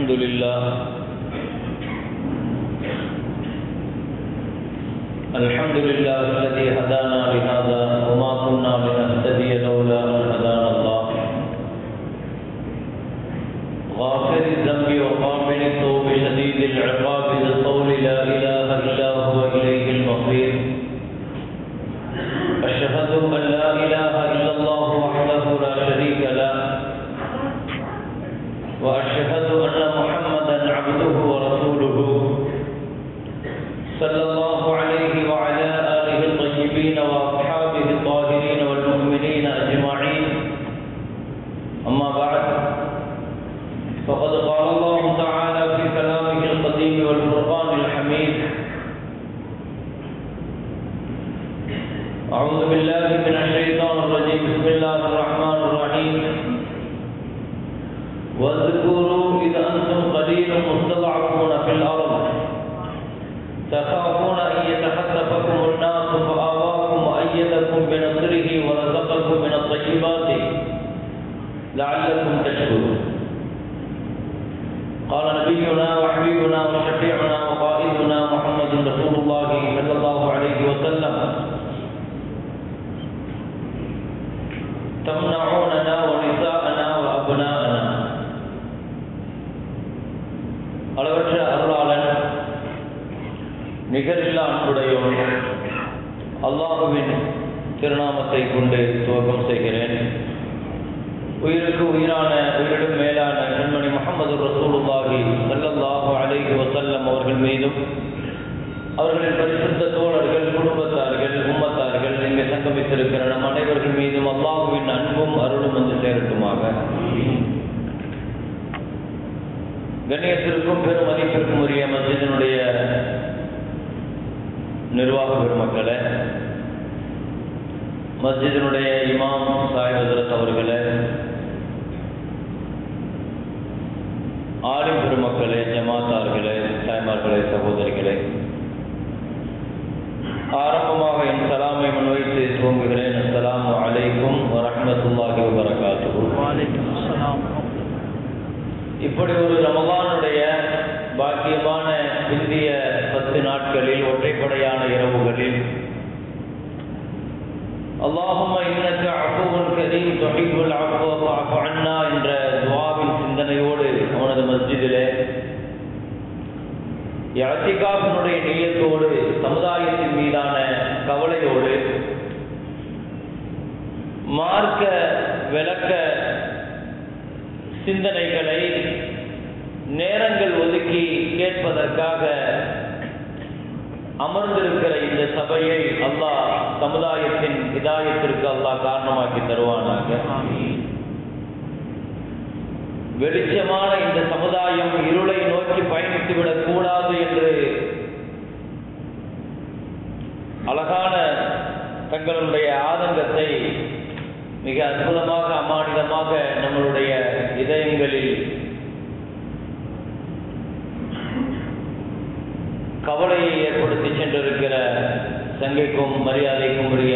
الحمد لله الذي هدانا لهذا وما كنا لنهتدي لولا أن هدانا الله غافر الذنب وقابل التوب شديد العقاب بالقول لا إله إلا هو إليه المصير أشهد أن لا إله إلا الله وحده لا شريك له وأشهد أن محمدا عبده ورسوله صلى الله عليه وعلى آله الطيبين وأصحابه الطاهرين والمؤمنين أجمعين أما بعد فقد قال الله تعالى في كلامه القديم والفرقان الحميد أعوذ بالله من الشيطان الرجيم بسم الله الرحمن الرحيم واذكروا إذ أنتم قليل مستضعفون في الأرض تخافون أن يتخطفكم الناس فآواكم وأيدكم بنصره ورزقكم من الطيبات لعلكم تشكرون قال نبينا وحبيبنا وشفيعنا وقائدنا محمد رسول الله صلى الله عليه وسلم تمنعوننا ونساءنا وأبناءنا அளவற்ற அருளாளன் நிகரில்லா அன்புடையோன் அல்லாஹுவின் திருநாமத்தை கொண்டு துவக்கம் செய்கிறேன். உயிருக்கு உயிரான உயிரிடும் மேலான கண்மணி முஹம்மது ரசூலுல்லாஹி ஸல்லல்லாஹு அலைஹி வஸல்லம் அவர்கள் மீதும் அவர்களின் பரிசுத்த தோழர்கள், குடும்பத்தார்கள், உம்மத்தார்கள் இங்கே சங்கமித்திருக்கிற நம் அனைவர்கள் மீதும் அல்லாஹுவின் அன்பும் அருளும் வந்து சேரட்டுமாக. கண்ணியத்திற்கும் பெரும் மதிப்பிற்கும் உரிய மஸ்ஜிதினுடைய நிர்வாக பெருமக்களே, மஸ்ஜிதினுடைய இமாம் சாஹிப் ஹஜ்ரத் அவர்களே, ஆலிம் பெருமக்களே, ஜமாத்தார்களே, தாய்மார்களே, சகோதரிகளே, ஆரம்பமாக என் சலாமை முன்வைத்து துவங்குகிறேன். அஸ்ஸலாமு அலைக்கும் வரஹ்மத்துல்லாஹி வபரகாத்துஹு. இப்படி ஒரு ரமலானுடைய பாக்கியமான பிந்திய 10 நாட்களில், ஒற்றைப்படையான இரவுகளில் அல்லாஹும்ம இன்னக அஃபுவுன் கரீம் துஹிப்புல் அஃவ ஃபஅஃபு அன்னா என்ற துஆவின் சிந்தனையோடு அவனது மஸ்ஜிதிலே இஅ்திகாஃபினுடைய நியத்தோடு, சமுதாயத்தின் மீதான கவலையோடு, மார்க்க விளக்க சிந்தனைகளை நேரங்கள் ஒதுக்கி கேட்பதற்காக அமர்ந்திருக்கிற இந்த சபையை அல்லாஹ் சமுதாயத்தின் ஹிதாயத்திற்கு அல்லாஹ் காரணமாக்கி தருவானாக. வெளிச்சமான இந்த சமுதாயம் இருளை நோக்கி பயணித்துவிடக் கூடாது என்று அழகான தங்களுடைய ஆதங்கத்தை மிக அற்புதமாக, அமானிதமாக நம்மளுடைய இதயங்களில் கவலையை ஏற்படுத்தி சென்றிருக்கிற சங்கைக்கும் மரியாதைக்கும் உரிய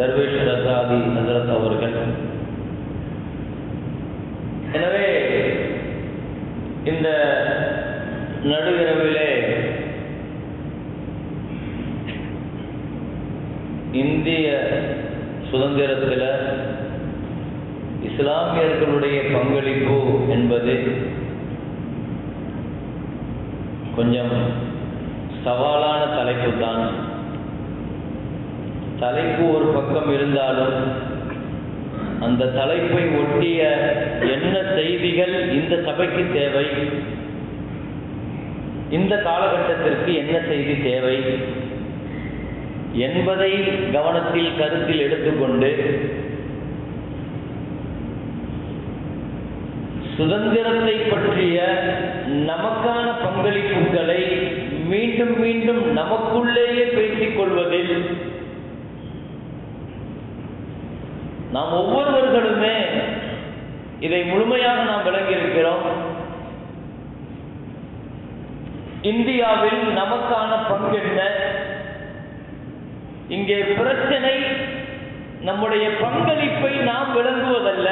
தர்வேஷ் ரசாதி ஹஜ்ரத் அவர்கள். எனவே இந்த நடு இரவிலே இந்திய சுதந்திரத்தில் இஸ்லாமியர்களுடைய பங்களிப்பு என்பது கொஞ்சம் சவாலான தலைப்பு தான். தலைப்பு ஒரு பக்கம் இருந்தாலும் அந்த தலைப்பை ஒட்டிய என்ன செய்திகள் இந்த சபைக்கு தேவை, இந்த காலகட்டத்திற்கு என்ன செய்தி தேவை என்பதை கவனத்தில் கருத்தில் எடுத்துக்கொண்டு சுதந்திரத்தை பற்றிய நமக்கான பங்களிப்புகளை மீண்டும் மீண்டும் நமக்குள்ளேயே பேசிக் கொள்வதில் நாம் ஒவ்வொருவர்களுமே இதை முழுமையாக நாம் விளங்கியிருக்கிறோம். இந்தியாவில் நமக்கான பங்கு என்ன? இங்கே பிரச்சனை நம்முடைய பங்களிப்பை நாம் விளங்குவதல்ல,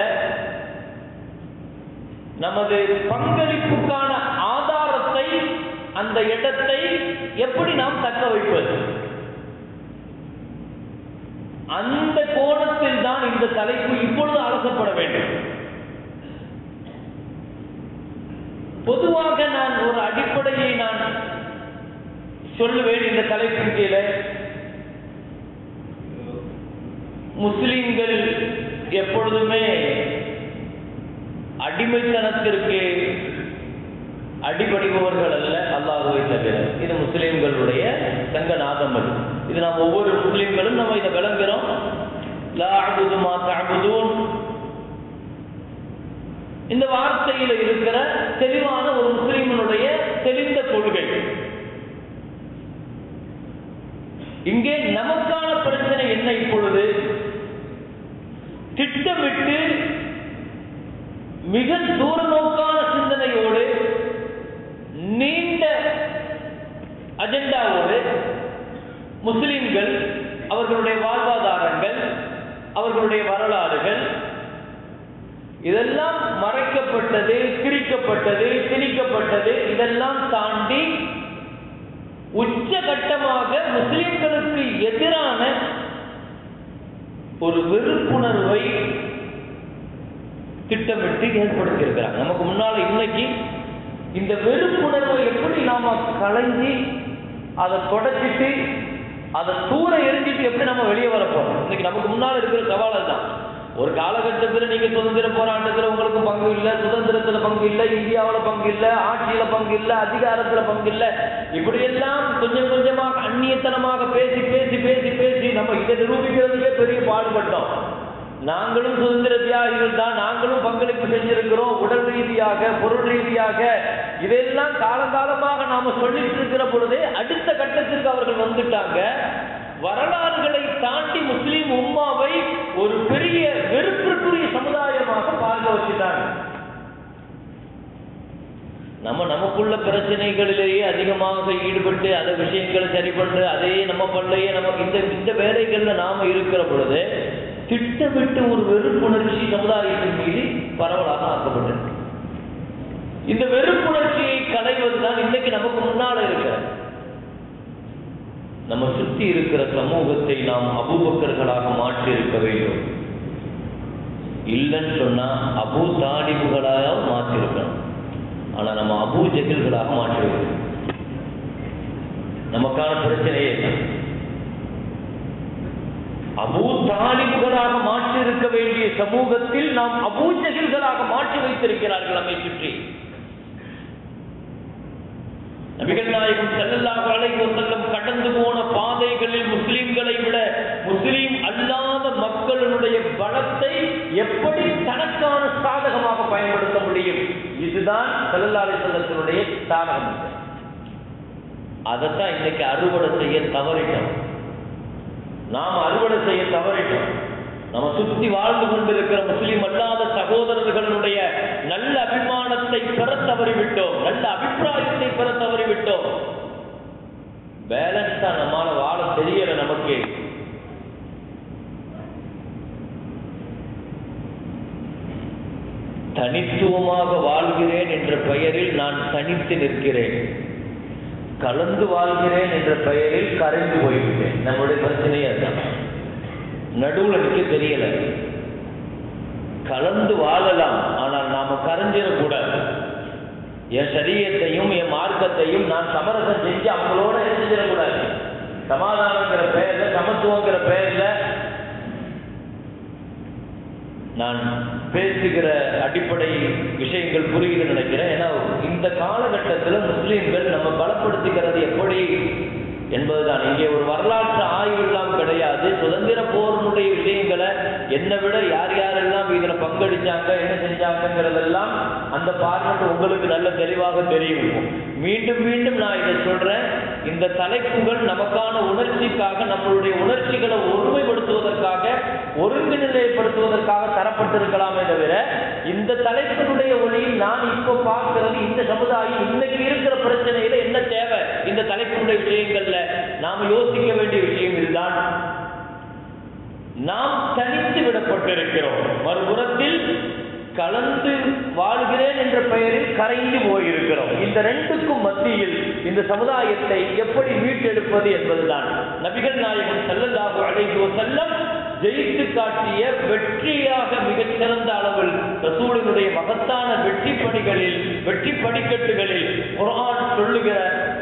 நமது பங்களிப்புக்கான ஆதாரத்தை, அந்த இடத்தை எப்படி நாம் தக்க வைப்பது? அந்த கோணத்தில் தான் இந்த தலைப்பு இப்பொழுது அலசப்பட வேண்டும். பொதுவாக நான் ஒரு அடிப்படையை நான் சொல்லுவேன். இந்த தலைப்பின் கீழே முஸ்லிம்கள் எப்பொழுதுமே அடிமைத்தனத்திற்கு அடிபடிபவர்கள் அல்ல, அல்லாஹ்வை தவிர. இது முஸ்லிம்களுடைய சங்கநாதம். இது நாம் ஒவ்வொரு முஸ்லிம்களும் நம்ம இதை விளங்குகிறோம். லா அஅ்புது மா தஅ்புதூன், இந்த வார்த்தையில் இருக்கிற தெளிவான ஒரு முஸ்லிமினுடைய தெளிந்த கொள்கை. இங்கே நமக்கான பிரச்சனை என்ன? இப்பொழுது திட்டமிட்டு மிக தூரநோக்கான சிந்தனையோடு, நீண்ட அஜெண்டாவோடு முஸ்லிம்கள் அவர்களுடைய வாழ்வாதாரங்கள், அவர்களுடைய வரலாறுகள் இதெல்லாம் மறைக்கப்பட்டது, திரிக்கப்பட்டது, திணிக்கப்பட்டது. இதெல்லாம் தாண்டி உச்சகட்டமாக முஸ்லிம்களுக்கு எதிரான ஒரு வெறுப்புணர்வை திட்டமிட்டு ஏற்படுத்தியிருக்கிறாங்க. நமக்கு முன்னால இன்னைக்கு இந்த வெறுப்புணர்வை எப்படி நாம களைஞ்சி அதை தொடச்சிட்டு அதை தூர எரிஞ்சிட்டு எப்படி நம்ம வெளியே வர போறோம்? இன்னைக்கு நமக்கு முன்னால் இருக்கிற சவால் தான். ஒரு காலகட்டத்தில் நீங்க சுதந்திர போராட்டத்தில் உங்களுக்கு பங்கு இல்லை, சுதந்திரத்துல பங்கு இல்லை, இந்தியாவில் பங்கு இல்லை, ஆட்சியில பங்கு இல்லை, அதிகாரத்துல பங்கு இல்லை, இப்படியெல்லாம் கொஞ்சம் கொஞ்சமாக அந்நியத்தனமாக பேசி பேசி பேசி பேசி நம்ம இதை நிரூபிக்கிறதுக்கே பெரிய பாடுபட்டோம். நாங்களும் சுதந்திர தியாகிகள் தான், நாங்களும் பங்களிப்பு செஞ்சிருக்கிறோம், உடல் ரீதியாக பொருள் ரீதியாக. இதெல்லாம் காலகாலமாக நாம சொல்லிட்டு இருக்கிற பொழுதே அடுத்த கட்டத்திற்கு அவர்கள் வந்துட்டாங்க. வரலாறுகளை தாண்டி முஸ்லிம் உம்மாவை ஒரு பெரிய வெறுப்பிற்குரிய சமுதாயமாக பார்க்க வச்சுட்டாங்க. நமக்குள்ள பிரச்சனைகளிலேயே அதிகமாக ஈடுபட்டு அந்த விஷயங்களை சரி பண்ணு, அதையே நம்ம பண்ணலையே, நமக்கு இந்த வேலைகள்ல நாம இருக்கிற பொழுது திட்டமிட்டு ஒரு வெறுப்புணர்ச்சி சமுதாயத்தின் மீது பரவலாக ஆக்கப்பட்டது. இந்த வெறுப்புணர்ச்சியை களைவதுதான் இன்னைக்கு நமக்கு முன்னால இருக்கிற நம்ம சுற்றி இருக்கிற சமூகத்தை நாம் அபூபக்கர்களாக மாற்றி இருக்க வேண்டும். இல்லைன்னு சொன்னா அபூ தாலிபுகளாக மாற்றிருக்கணும். ஆனா நம்ம அபூ ஜஹில்களாக மாற்றிருக்கோம். நமக்கான பிரச்சனையே அபூ தாலிபுகளாக மாற்றி இருக்க வேண்டிய சமூகத்தில் நாம் அபூ ஜஹில்களாக மாற்றி வைத்திருக்கிறார்கள் நம்மை சுற்றி. நபிகள் நாயகம் ஸல்லல்லாஹு அலைஹி வஸல்லம் கடந்து போன பாதைகளில் முஸ்லிம்களை விட முஸ்லிம் அல்லாத மக்களுடைய பலத்தை எப்படி தனக்கான சாதகமாக பயன்படுத்த முடியும்? இதுதான் ஸல்லல்லாஹு அலைஹி வஸல்லத்தினுடைய சாதகம். அதைத்தான் இன்னைக்கு அறுவடை செய்ய தவறிட்டோம். நாம் அறுவடை செய்ய தவறிட்டோம். நம்ம சுற்றி வாழ்ந்து கொண்டிருக்கிற முஸ்லிம் அல்லாத சகோதரர்களுடைய நல்ல அபிமானத்தை பெற தவறிவிட்டோம், நல்ல அபிப்பிராயத்தை பெற தவறிவிட்டோம். பேலன்ஸா நம்மால வாழ தெரியல. நமக்கு தனித்துவமாக வாழ்கிறேன் என்ற பெயரில் நான் தனித்து நிற்கிறேன், கலந்து வாழ்கிறேன் என்ற பெயரில் கரைந்து போய்விட்டேன். நம்முடைய பிரச்சனையே அதுதான். நடுவுல நிற்க தெரியல. கலந்து வாழலாம், ஆனால் நாம கரைஞ்சிடக்கூடாது. என் சரீரத்தையும் என் மார்க்கத்தையும் நான் சமரசம் செஞ்சு அவங்களோட செஞ்சிடக்கூடாது. சமாதானங்கிற பெயர்ல, சமத்துவங்கிற பெயர்ல நான் பேசுகிற அடிப்படை விஷயங்கள் புரியுது நினைக்கிறேன். ஏன்னா இந்த காலகட்டத்தில் முஸ்லீம்கள் நம்ம பலப்படுத்திக்கிறது எப்படி என்பதுதான். இங்கே ஒரு வரலாற்று ஆய்வு எல்லாம் கிடையாது. சுதந்திர போரினுடைய விஷயங்களை என்னை விட யார் யாரெல்லாம் இதில் பங்களிச்சாங்க, என்ன செஞ்சாங்கிறதெல்லாம் அந்த பார்மெண்ட் உங்களுக்கு நல்ல தெளிவாக தெரியும். மீண்டும் மீண்டும் நான் இதை சொல்றேன். இந்த தலைப்புகள் நமக்கான உணர்ச்சிக்காக, நம்மளுடைய உணர்ச்சிகளை ஒருமைப்படுத்துவதற்காக, ஒருங்கிணைப்படுத்துவதற்காக தரப்பட்டிருக்கலாமே தவிர இந்த தலைப்பினுடைய ஒளியில் நான் இப்போ பார்க்கிறது இந்த சமுதாயம் இன்னைக்கு இருக்கிற பிரச்சனையில என்ன தேவை, இந்த தலைப்பினுடைய விஷயங்கள்ல நாம யோசிக்க வேண்டிய விஷயம் இதுதான். நாம் தனித்து விடப்பட்டிருக்கிறோம். மறுபுறத்தில் கலந்து வாழ்கிறேன் என்ற பெயரில் கரைந்து போயிருக்கிறோம். இந்த ரெண்டுக்கும் மத்தியில் இந்த சமுதாயத்தை எப்படி மீட்டெடுப்பது என்பதுதான் நபிகள் நாயகம் ஸல்லல்லாஹு அலைஹி வஸல்லம் ஜெயித்து காட்டிய வெற்றியாக மிகச்சிறந்த அளவில் ரசூலுடைய மகத்தான வெற்றி பணிகளில், வெற்றி படிக்கட்டுகளில் குர்ஆன் சொல்லுகிற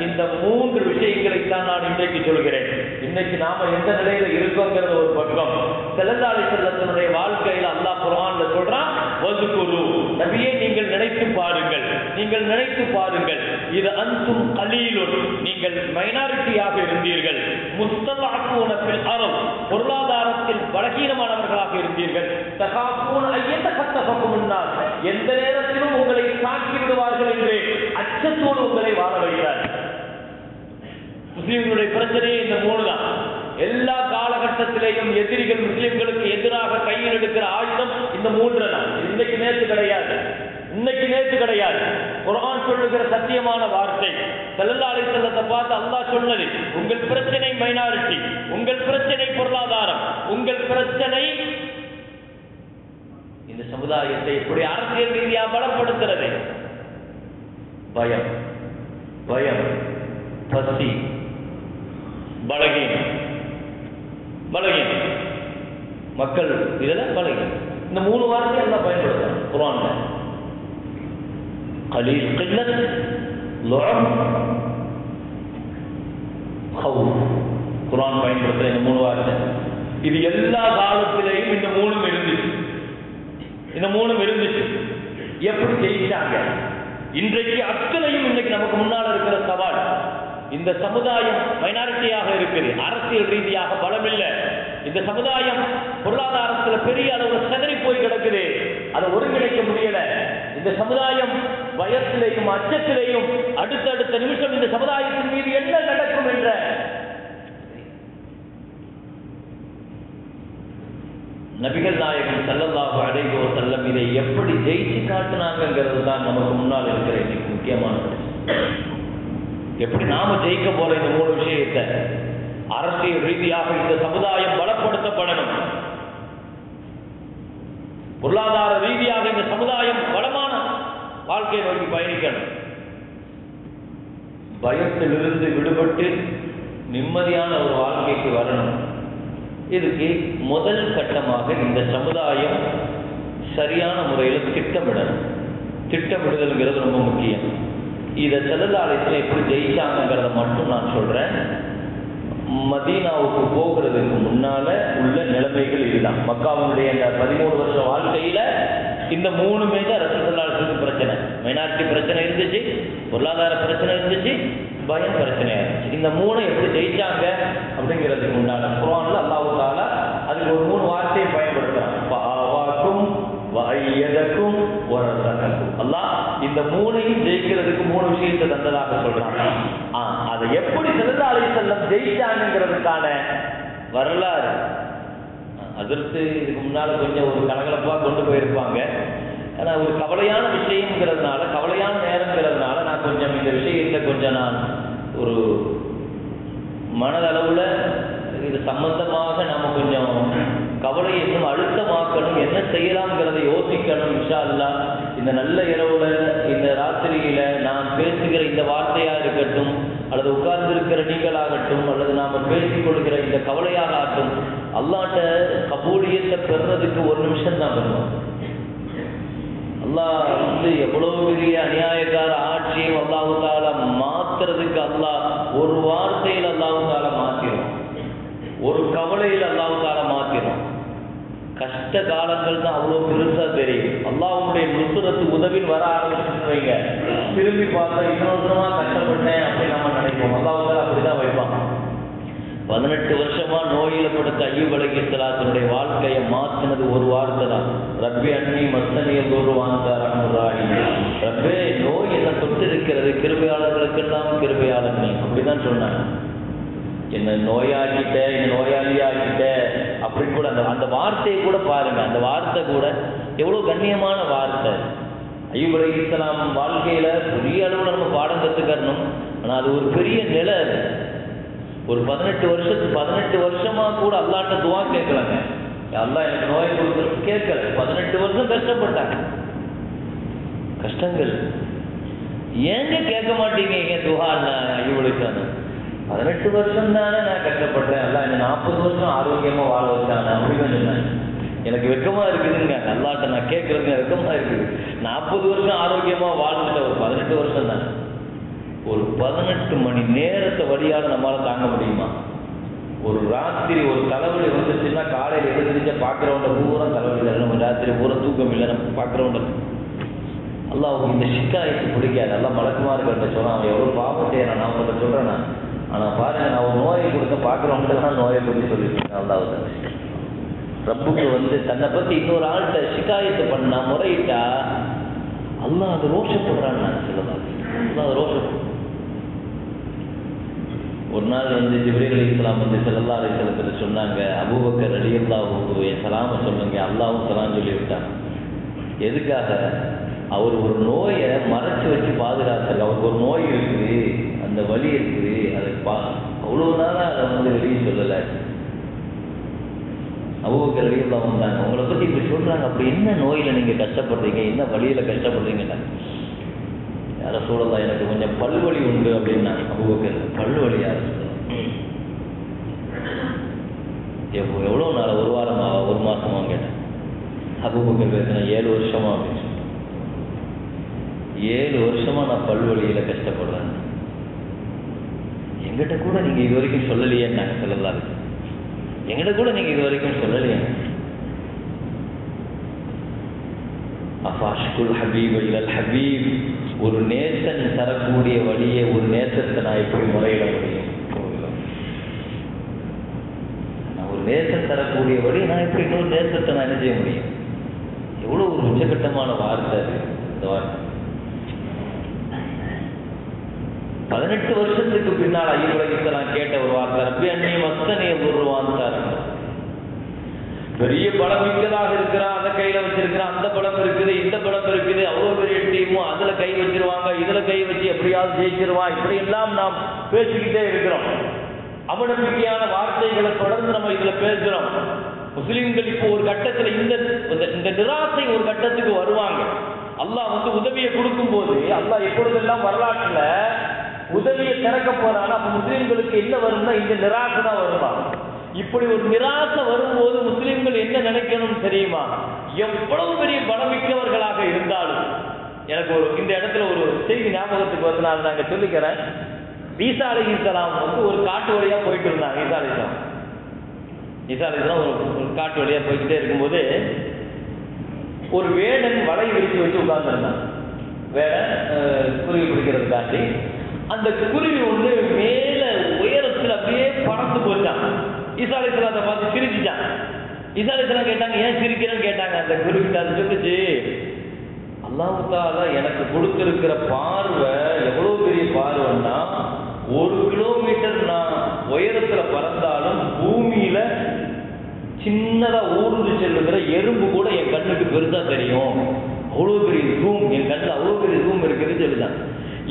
இந்த 3 விஷயங்களைத்தான் நான் இன்றைக்கு சொல்கிறேன். இன்னைக்கு நாம எந்த நிலையில இருக்கோங்கிறது ஒரு பக்கம், ஸல்லல்லாஹு அலைஹி வஸல்லமுடைய வாழ்க்கையில் அல்லாஹ் குர்ஆன்ல சொல்றான், வஸ்குரு, நபியே நீங்கள் நினைத்து பாருங்கள், நீங்கள் நினைத்து பாருங்கள், இது அன்தும் கலீலுன், நீங்கள் மைனாரிட்டியாக இருந்தீர்கள், முஸ்தலஅஃபூன ஃபில் அர்த், பொருளாதாரத்தில் பலகீனமானவர்களாக இருந்தீர்கள், தகாஃபூன அய்யதகத்தஃபகும் அன்னாஸ், எந்த நேரத்திலும் உங்களை தாக்கி விடுவார்கள் என்று அச்சத்தோடு உங்களை வாழ வைத்தார். முஸ்லிம்களுடைய பிரச்சனையே இந்த 3 தான். எல்லா காலகட்டத்திலேயும் எதிரிகள் முஸ்லிம்களுக்கு எதிராக கையில் எடுக்கிற ஆயுதம் இந்த 3 தான். இன்னைக்கு நேற்று கிடையாது, இன்னைக்கு நேற்று கிடையாது. குர்ஆன் சொல்லுகிற சத்தியமான வார்த்தை. ஸல்லல்லாஹு அலைஹி வஸல்லத்தை பார்த்து அல்லாஹ் சொன்னது, உங்கள் பிரச்சனை மைனாரிட்டி, உங்கள் பிரச்சனை பொருளாதாரம், உங்கள் பிரச்சனை இந்த சமுதாயத்தை எப்படி அரசியல் ரீதியாக பலப்படுத்துறது? பயம், பயம், பசி, பலகீனம், பலகீனம், மக்கள் இதெல்லாம் பலகீனம். இந்த 3 வார்த்தை எல்லாம் பயன்படுத்துறாங்க குர்ஆன்ல. கலீல், கில்லத், லுஅம், கௌஃப். குர்ஆன் பயன்படுத்துற இந்த 3 வார்த்தை, இது எல்லா காலத்திலேயும் இந்த 3 இருந்துச்சு. இந்த 3 இருந்துச்சு. எப்படி ஜெயிச்சாங்க? இன்றைக்கு அத்தனையும் இன்னைக்கு நமக்கு முன்னால் இருக்கிற சவால். இந்த சமுதாயம் மைனாரிட்டியாக இருக்குது, அரசியல் ரீதியாக பலம் இல்லை. இந்த சமுதாயம் பொருளாதாரத்தில் பெரிய அளவில் சிதறி போய் கிடக்குது, அதை ஒருங்கிணைக்க முடியல. இந்த சமுதாயம் பயத்திலேயும் அச்சத்திலேயும் அடுத்தடுத்த நிமிஷம் இந்த சமுதாயத்தின் மீது என்ன நடக்கும் என்ற நபிகள் நாயகம் ஸல்லல்லாஹு அலைஹி வஸல்லம் இதை எப்படி ஜெயிச்சு காட்டினாங்கிறது தான் நமக்கு முன்னால் இருக்கிற இன்னைக்கு முக்கியமான பிரச்சனை. எப்படி நாம ஜெயிக்க போல இந்த 3 விஷயத்தை? அரசியல் ரீதியாக இந்த சமுதாயம் பலப்படுத்தப்படணும், பொருளாதார ரீதியாக இந்த சமுதாயம் வளமான வாழ்க்கையை நோக்கி பயணிக்கணும், பயத்திலிருந்து விடுபட்டு நிம்மதியான ஒரு வாழ்க்கைக்கு வரணும். இதுக்கு முதல் கட்டமாக இந்த சமுதாயம் சரியான முறையில் திட்டமிடணும். திட்டமிடுதல்ங்கிறது ரொம்ப முக்கியம். இதை ஸல்லல்லாஹு அலைஹி வஸல்லம் எப்படி ஜெயிச்சாங்கிறத மட்டும் நான் சொல்றேன். மதீனாவுக்கு போகிறதுக்கு முன்னால உள்ள நிலைமைகள் இதுதான். மக்காவுடைய இந்த 13 வருஷ வாழ்க்கையில இந்த 3மே தான் ரசூலுல்லாஹி பிரச்சனை. மைனாரிட்டி பிரச்சனை இருந்துச்சு, பொருளாதார பிரச்சனை இருந்துச்சு, பயம் பிரச்சனையா இருந்துச்சு. இந்த 3 எப்படி ஜெயிச்சாங்க அப்படிங்கிறதுக்கு உண்டான குர்ஆன்ல அல்லாஹ் தஆலா அதுக்கு ஒரு 3 வார்த்தையை பயன்படுத்துறான். ஃபஆவாக்கும் வஅய்யதக்கும் வரஸகக்கும். அல்லாஹ் இந்த 3ஐயும் ஜெயிக்கிறதுக்கு 3 விஷயத்தை தந்ததாக சொல்றான். அதை எப்படி ஸல்லல்லாஹு அலைஹி வஸல்லம் ஜெயிச்சாங்கிறதுக்கான வரலாறு அதற்கு இதுக்கு முன்னால கொஞ்சம் ஒரு கலகலப்பா கொண்டு போயிருப்பாங்க. ஆனா ஒரு கவலையான விஷயம்ங்கிறதுனால, கவலையான நேரங்கிறதுனால நான் கொஞ்சம் இந்த விஷயத்தை கொஞ்சம் நான் ஒரு மனதளவுல இது சம்பந்தமாக நாம கொஞ்சம் கவலையை இன்னும் அழுத்தமாக்கணும், என்ன செய்யலாம்ங்கிறத யோசிக்கணும். இன்ஷா அல்லாஹ் இந்த நல்ல இரவுல, இந்த ராத்திரியில நாம் பேசுகிற இந்த வார்த்தையா இருக்கட்டும், அல்லது உட்கார்ந்து இருக்கிற நீங்களாகட்டும், அல்லது நாம பேசிக்கொள்கிற இந்த கவலையாக ஆகட்டும், அல்லாஹ்ட்ட கபூலியத்தை பெறுறதுக்கு 1 நிமிஷம் தான் வேணும். அல்லாஹ் எவ்வளவு பெரிய அநியாயக்கார ஆட்சியும் அல்லாஹ் தஆலா மாத்துறதுக்கு அல்லாஹ் ஒரு வார்த்தையில் அல்லாஹ் தஆலா மாத்திரும், ஒரு கவலையில் அல்லாஹ் தஆலா மாத்திரும். கஷ்ட காலங்கள் தான் அவ்வளோ பெருசா தெரியும். அல்லாஹ்வுடைய நுஸ்ரத்து உதவின்னு வர ஆரம்பிச்சுருவீங்க, திரும்பி பார்த்தா இன்னொருத்தமா கஷ்டப்பட்டேன் அப்படின்னு நம்ம நினைப்போம். அல்லாஹ் தஆலா அப்படிதான் வைப்பாங்க. 18 வருஷமா நோயில படுத்த அய்யூப் அலைஹிஸ்ஸலாத்துடைய வாழ்க்கையை மாற்றினது ஒரு வார்த்தை தான். ரப்பி அன்னி மஸ்ஸனியல் துர்ரு வ அன்த அர்ஹமுர் ராஹிமீன். ரப்பே, நோய் என்ன தொட்டு இருக்கிறது, கிருபையாளர்களுக்கெல்லாம் கிருபையாளன் நீ, அப்படிதான் சொன்னாங்க. என்ன நோயாகிட்ட, என்ன நோயாளியாகிட்ட அப்படின்னு கூட அந்த வார்த்தையை கூட பாருங்க. அந்த வார்த்தை கூட எவ்வளவு கண்ணியமான வார்த்தை. அய்யூப் அலைஹிஸ்ஸலாம் வாழ்க்கையில பெரிய அளவுல நம்ம பாடம் கற்றுக்கணும். ஆனா அது ஒரு பெரிய நிலை. ஒரு 18 வருஷமா கூட அல்லாஹ்ட்ட துஆ கேட்கலங்க. அல்லாஹ் எனக்கு நோயை கொடுத்து கேட்கல. 18 வருஷம் கஷ்டப்பட்டாங்க. கஷ்டங்கள். ஏங்க கேட்க மாட்டீங்க துஹான்னா? இவ்வளவு 18 வருஷம் தானே நான் கஷ்டப்படுறேன், அல்ல இந்த 40 வருஷம் ஆரோக்கியமா வாழ வச்சானே அப்படின்னு சொன்னேன். எனக்கு வெக்கமா இருக்குதுங்க, அல்லாட்ட நான் கேட்கறதுங்க வெக்கமா இருக்குது. 40 வருஷம் ஆரோக்கியமா வாழ்ந்துட்ட ஒரு 18 வருஷம் தானே. ஒரு 18 மணி நேரத்தை வழியால் நம்மளால தாங்க முடியுமா? ஒரு ராத்திரி ஒரு தலைவலி வந்துச்சுன்னா காலையில் எழுந்திரிச்ச பார்க்குறவங்க பூரா தலைவலி இல்லை, நம்ம ராத்திரி பூரா தூக்கம் இல்லை, நம்ம பார்க்குறவங்க. அல்லாஹ்வுக்கு இந்த ஷிக்காயத்து பிடிக்காது. எல்லாம் மலக்குமார்கிட்ட சொன்னான், அவன் எவ்வளோ பாவம் செய்யறான், நான் உங்கள்கிட்ட சொல்கிறேன். ஆனால் பாருங்க, நான் ஒரு நோயை கொடுத்த பார்க்குறவங்க தான் நோயை பற்றி சொல்லியிருக்கேன். அல்லாஹ் ரப்புக்கு தன்னை பற்றி இன்னொரு ஆள்கிட்ட ஷிக்காயத்து பண்ணா, முறையிட்டா அல்லாஹ் அதை ரோஷப்படுறான்னு நான் சொல்லலாம். அல்லாஹ் அதை ரோஷப்படுறான். ஒரு நாள் ஜிப்ரீல் அலைஹிஸ்ஸலாம் ஸல்லல்லாஹு அலைஹி வஸல்லம் சொன்னாங்க, அபூபக்கர் ரலியல்லாஹு என் சலாமை சொல்லுங்க. அல்லாஹ்வும் சலாம் சொல்லி விட்டாங்க. எதுக்காக? அவர் ஒரு நோயை மறைச்சு வச்சு பாதுகாத்தார். அவருக்கு ஒரு நோய் இருக்குது, அந்த வலி இருக்குது, அதை அவ்வளோ நாளாக அதை வெளியே சொல்லலை. அபூபக்கர் ரலியல்லாஹு வந்தாங்க, உங்களை பற்றி இப்படி சொல்கிறாங்க, அப்படி என்ன நோயில் நீங்கள் கஷ்டப்படுறீங்க, என்ன வழியில் கஷ்டப்படுறீங்கன்னா, யார சூழலாம் எனக்கு கொஞ்சம் பல்வலி உண்டு அப்படின்னா. அபூபக்கர் பல்வலி யார எவ்வளோ நாள்? ஒரு வாரமா, ஒரு மாசமா கேட்டேன். அபூபக்கர் பேசுனா 7 வருஷமா அப்படின்னு. 7 வருஷமா நான் பல்வலியில கஷ்டப்படுறேன். எங்கிட்ட கூட நீங்க இது வரைக்கும் சொல்லலையே. நாங்க சொல்லலாம், எங்கிட்ட கூட நீங்க இது வரைக்கும் சொல்லலையே. அஃபாஷ்குல் ஹபீப் இலல் ஹபீப், ஒரு நேசன் தரக்கூடிய வழியை ஒரு நேசத்தை நான் எப்படி முறையிட முடியும்? ஒரு நேசன் தரக்கூடிய வழி நான் எப்படி இன்னொரு நேசத்தை நான் என்ன செய்ய முடியும்? எவ்வளவு ஒரு உச்சகட்டமான வார்த்தை அது. இந்த வார்த்தை 18 வருஷத்துக்கு பின்னால் ஐயூப் அலைஹிஸ்ஸலாம் கேட்ட ஒரு வார்த்தை, ரப்பி அன்னி மஸ்ஸனி துர்ருவான்ட்டார். பெரிய பலம் மிக்கதாக இருக்கிறான், அதை கையில வச்சிருக்கிறான், அந்த பலம் இருக்குது, இந்த பலம் இருக்குது, அவ்வளவு பெரிய டீமும் அதுல கை வச்சிருவாங்க, இதுல கை வச்சு எப்படியாவது ஜெயிச்சிருவான், இப்படி எல்லாம் நாம் பேசிக்கிட்டே இருக்கிறோம். அவநம்பிக்கையான வார்த்தைகளை தொடர்ந்து நம்ம இதுல பேசுறோம். முஸ்லிம்கள் இப்போ ஒரு கட்டத்துல இந்த நிராசை ஒரு கட்டத்துக்கு வருவாங்க. அல்லாஹ் உதவியை கொடுக்கும் போது, அல்லாஹ் எப்பொழுதெல்லாம் வரலாற்றுல உதவியை திறக்க போறான்னா அப்ப முஸ்லிம்களுக்கு என்ன வரும்னா இந்த நிராசை தான் வருவாங்க. இப்படி ஒரு நிராசை வரும்போது முஸ்லிம்கள் என்ன நினைக்கணும் தெரியுமா? எவ்வளவு பெரிய பலமிக்கவர்களாக இருந்தாலும், எனக்கு இந்த இடத்துல ஒரு செய்தி ஞாபகத்துக்கு வந்து நான் நாங்க சொல்லிக்கிறேன். ஈசா அலைஹிஸ்ஸலாம் ஒரு காட்டு வழியா போயிட்டு இருந்தாங்க. ஈசா அலைஹிஸ்ஸலாம் ஒரு காட்டு வழியா போய்கிட்டே இருக்கும்போது ஒரு வேடன் வலை விரிச்சு வச்சு உட்கார்ந்துருந்தான். வேடன் குருவி பிடிக்கிறதுக்காண்டி அந்த குருவி மேல உயரத்தில் அப்படியே பறந்து போச்சான். ஈசா அலைஹிஸ்ஸலாம் அதை பார்த்து சிரிச்சுட்டான். ஈசா அலைஹிஸ்ஸலாம் கேட்டாங்க, ஏன் சிரிக்கிறேன்னு கேட்டாங்க. அந்த குருவிட்ட அது சொல்லுச்சு, அல்லாஹ் தஆலா எனக்கு கொடுத்திருக்கிற பார்வை எவ்வளவு பெரிய பார்வைன்னா, 1 கிலோமீட்டர் நான் உயரத்துல பறந்தாலும் பூமியில சின்னதா ஊர்ந்து செல்லுகிற எறும்பு கூட என் கண்ணுக்கு பெருசா தெரியும். அவ்வளவு பெரிய ஜூம், என் கண்ணில் அவ்வளவு பெரிய ஜூம் இருக்குதுன்னு சொல்லிதான்.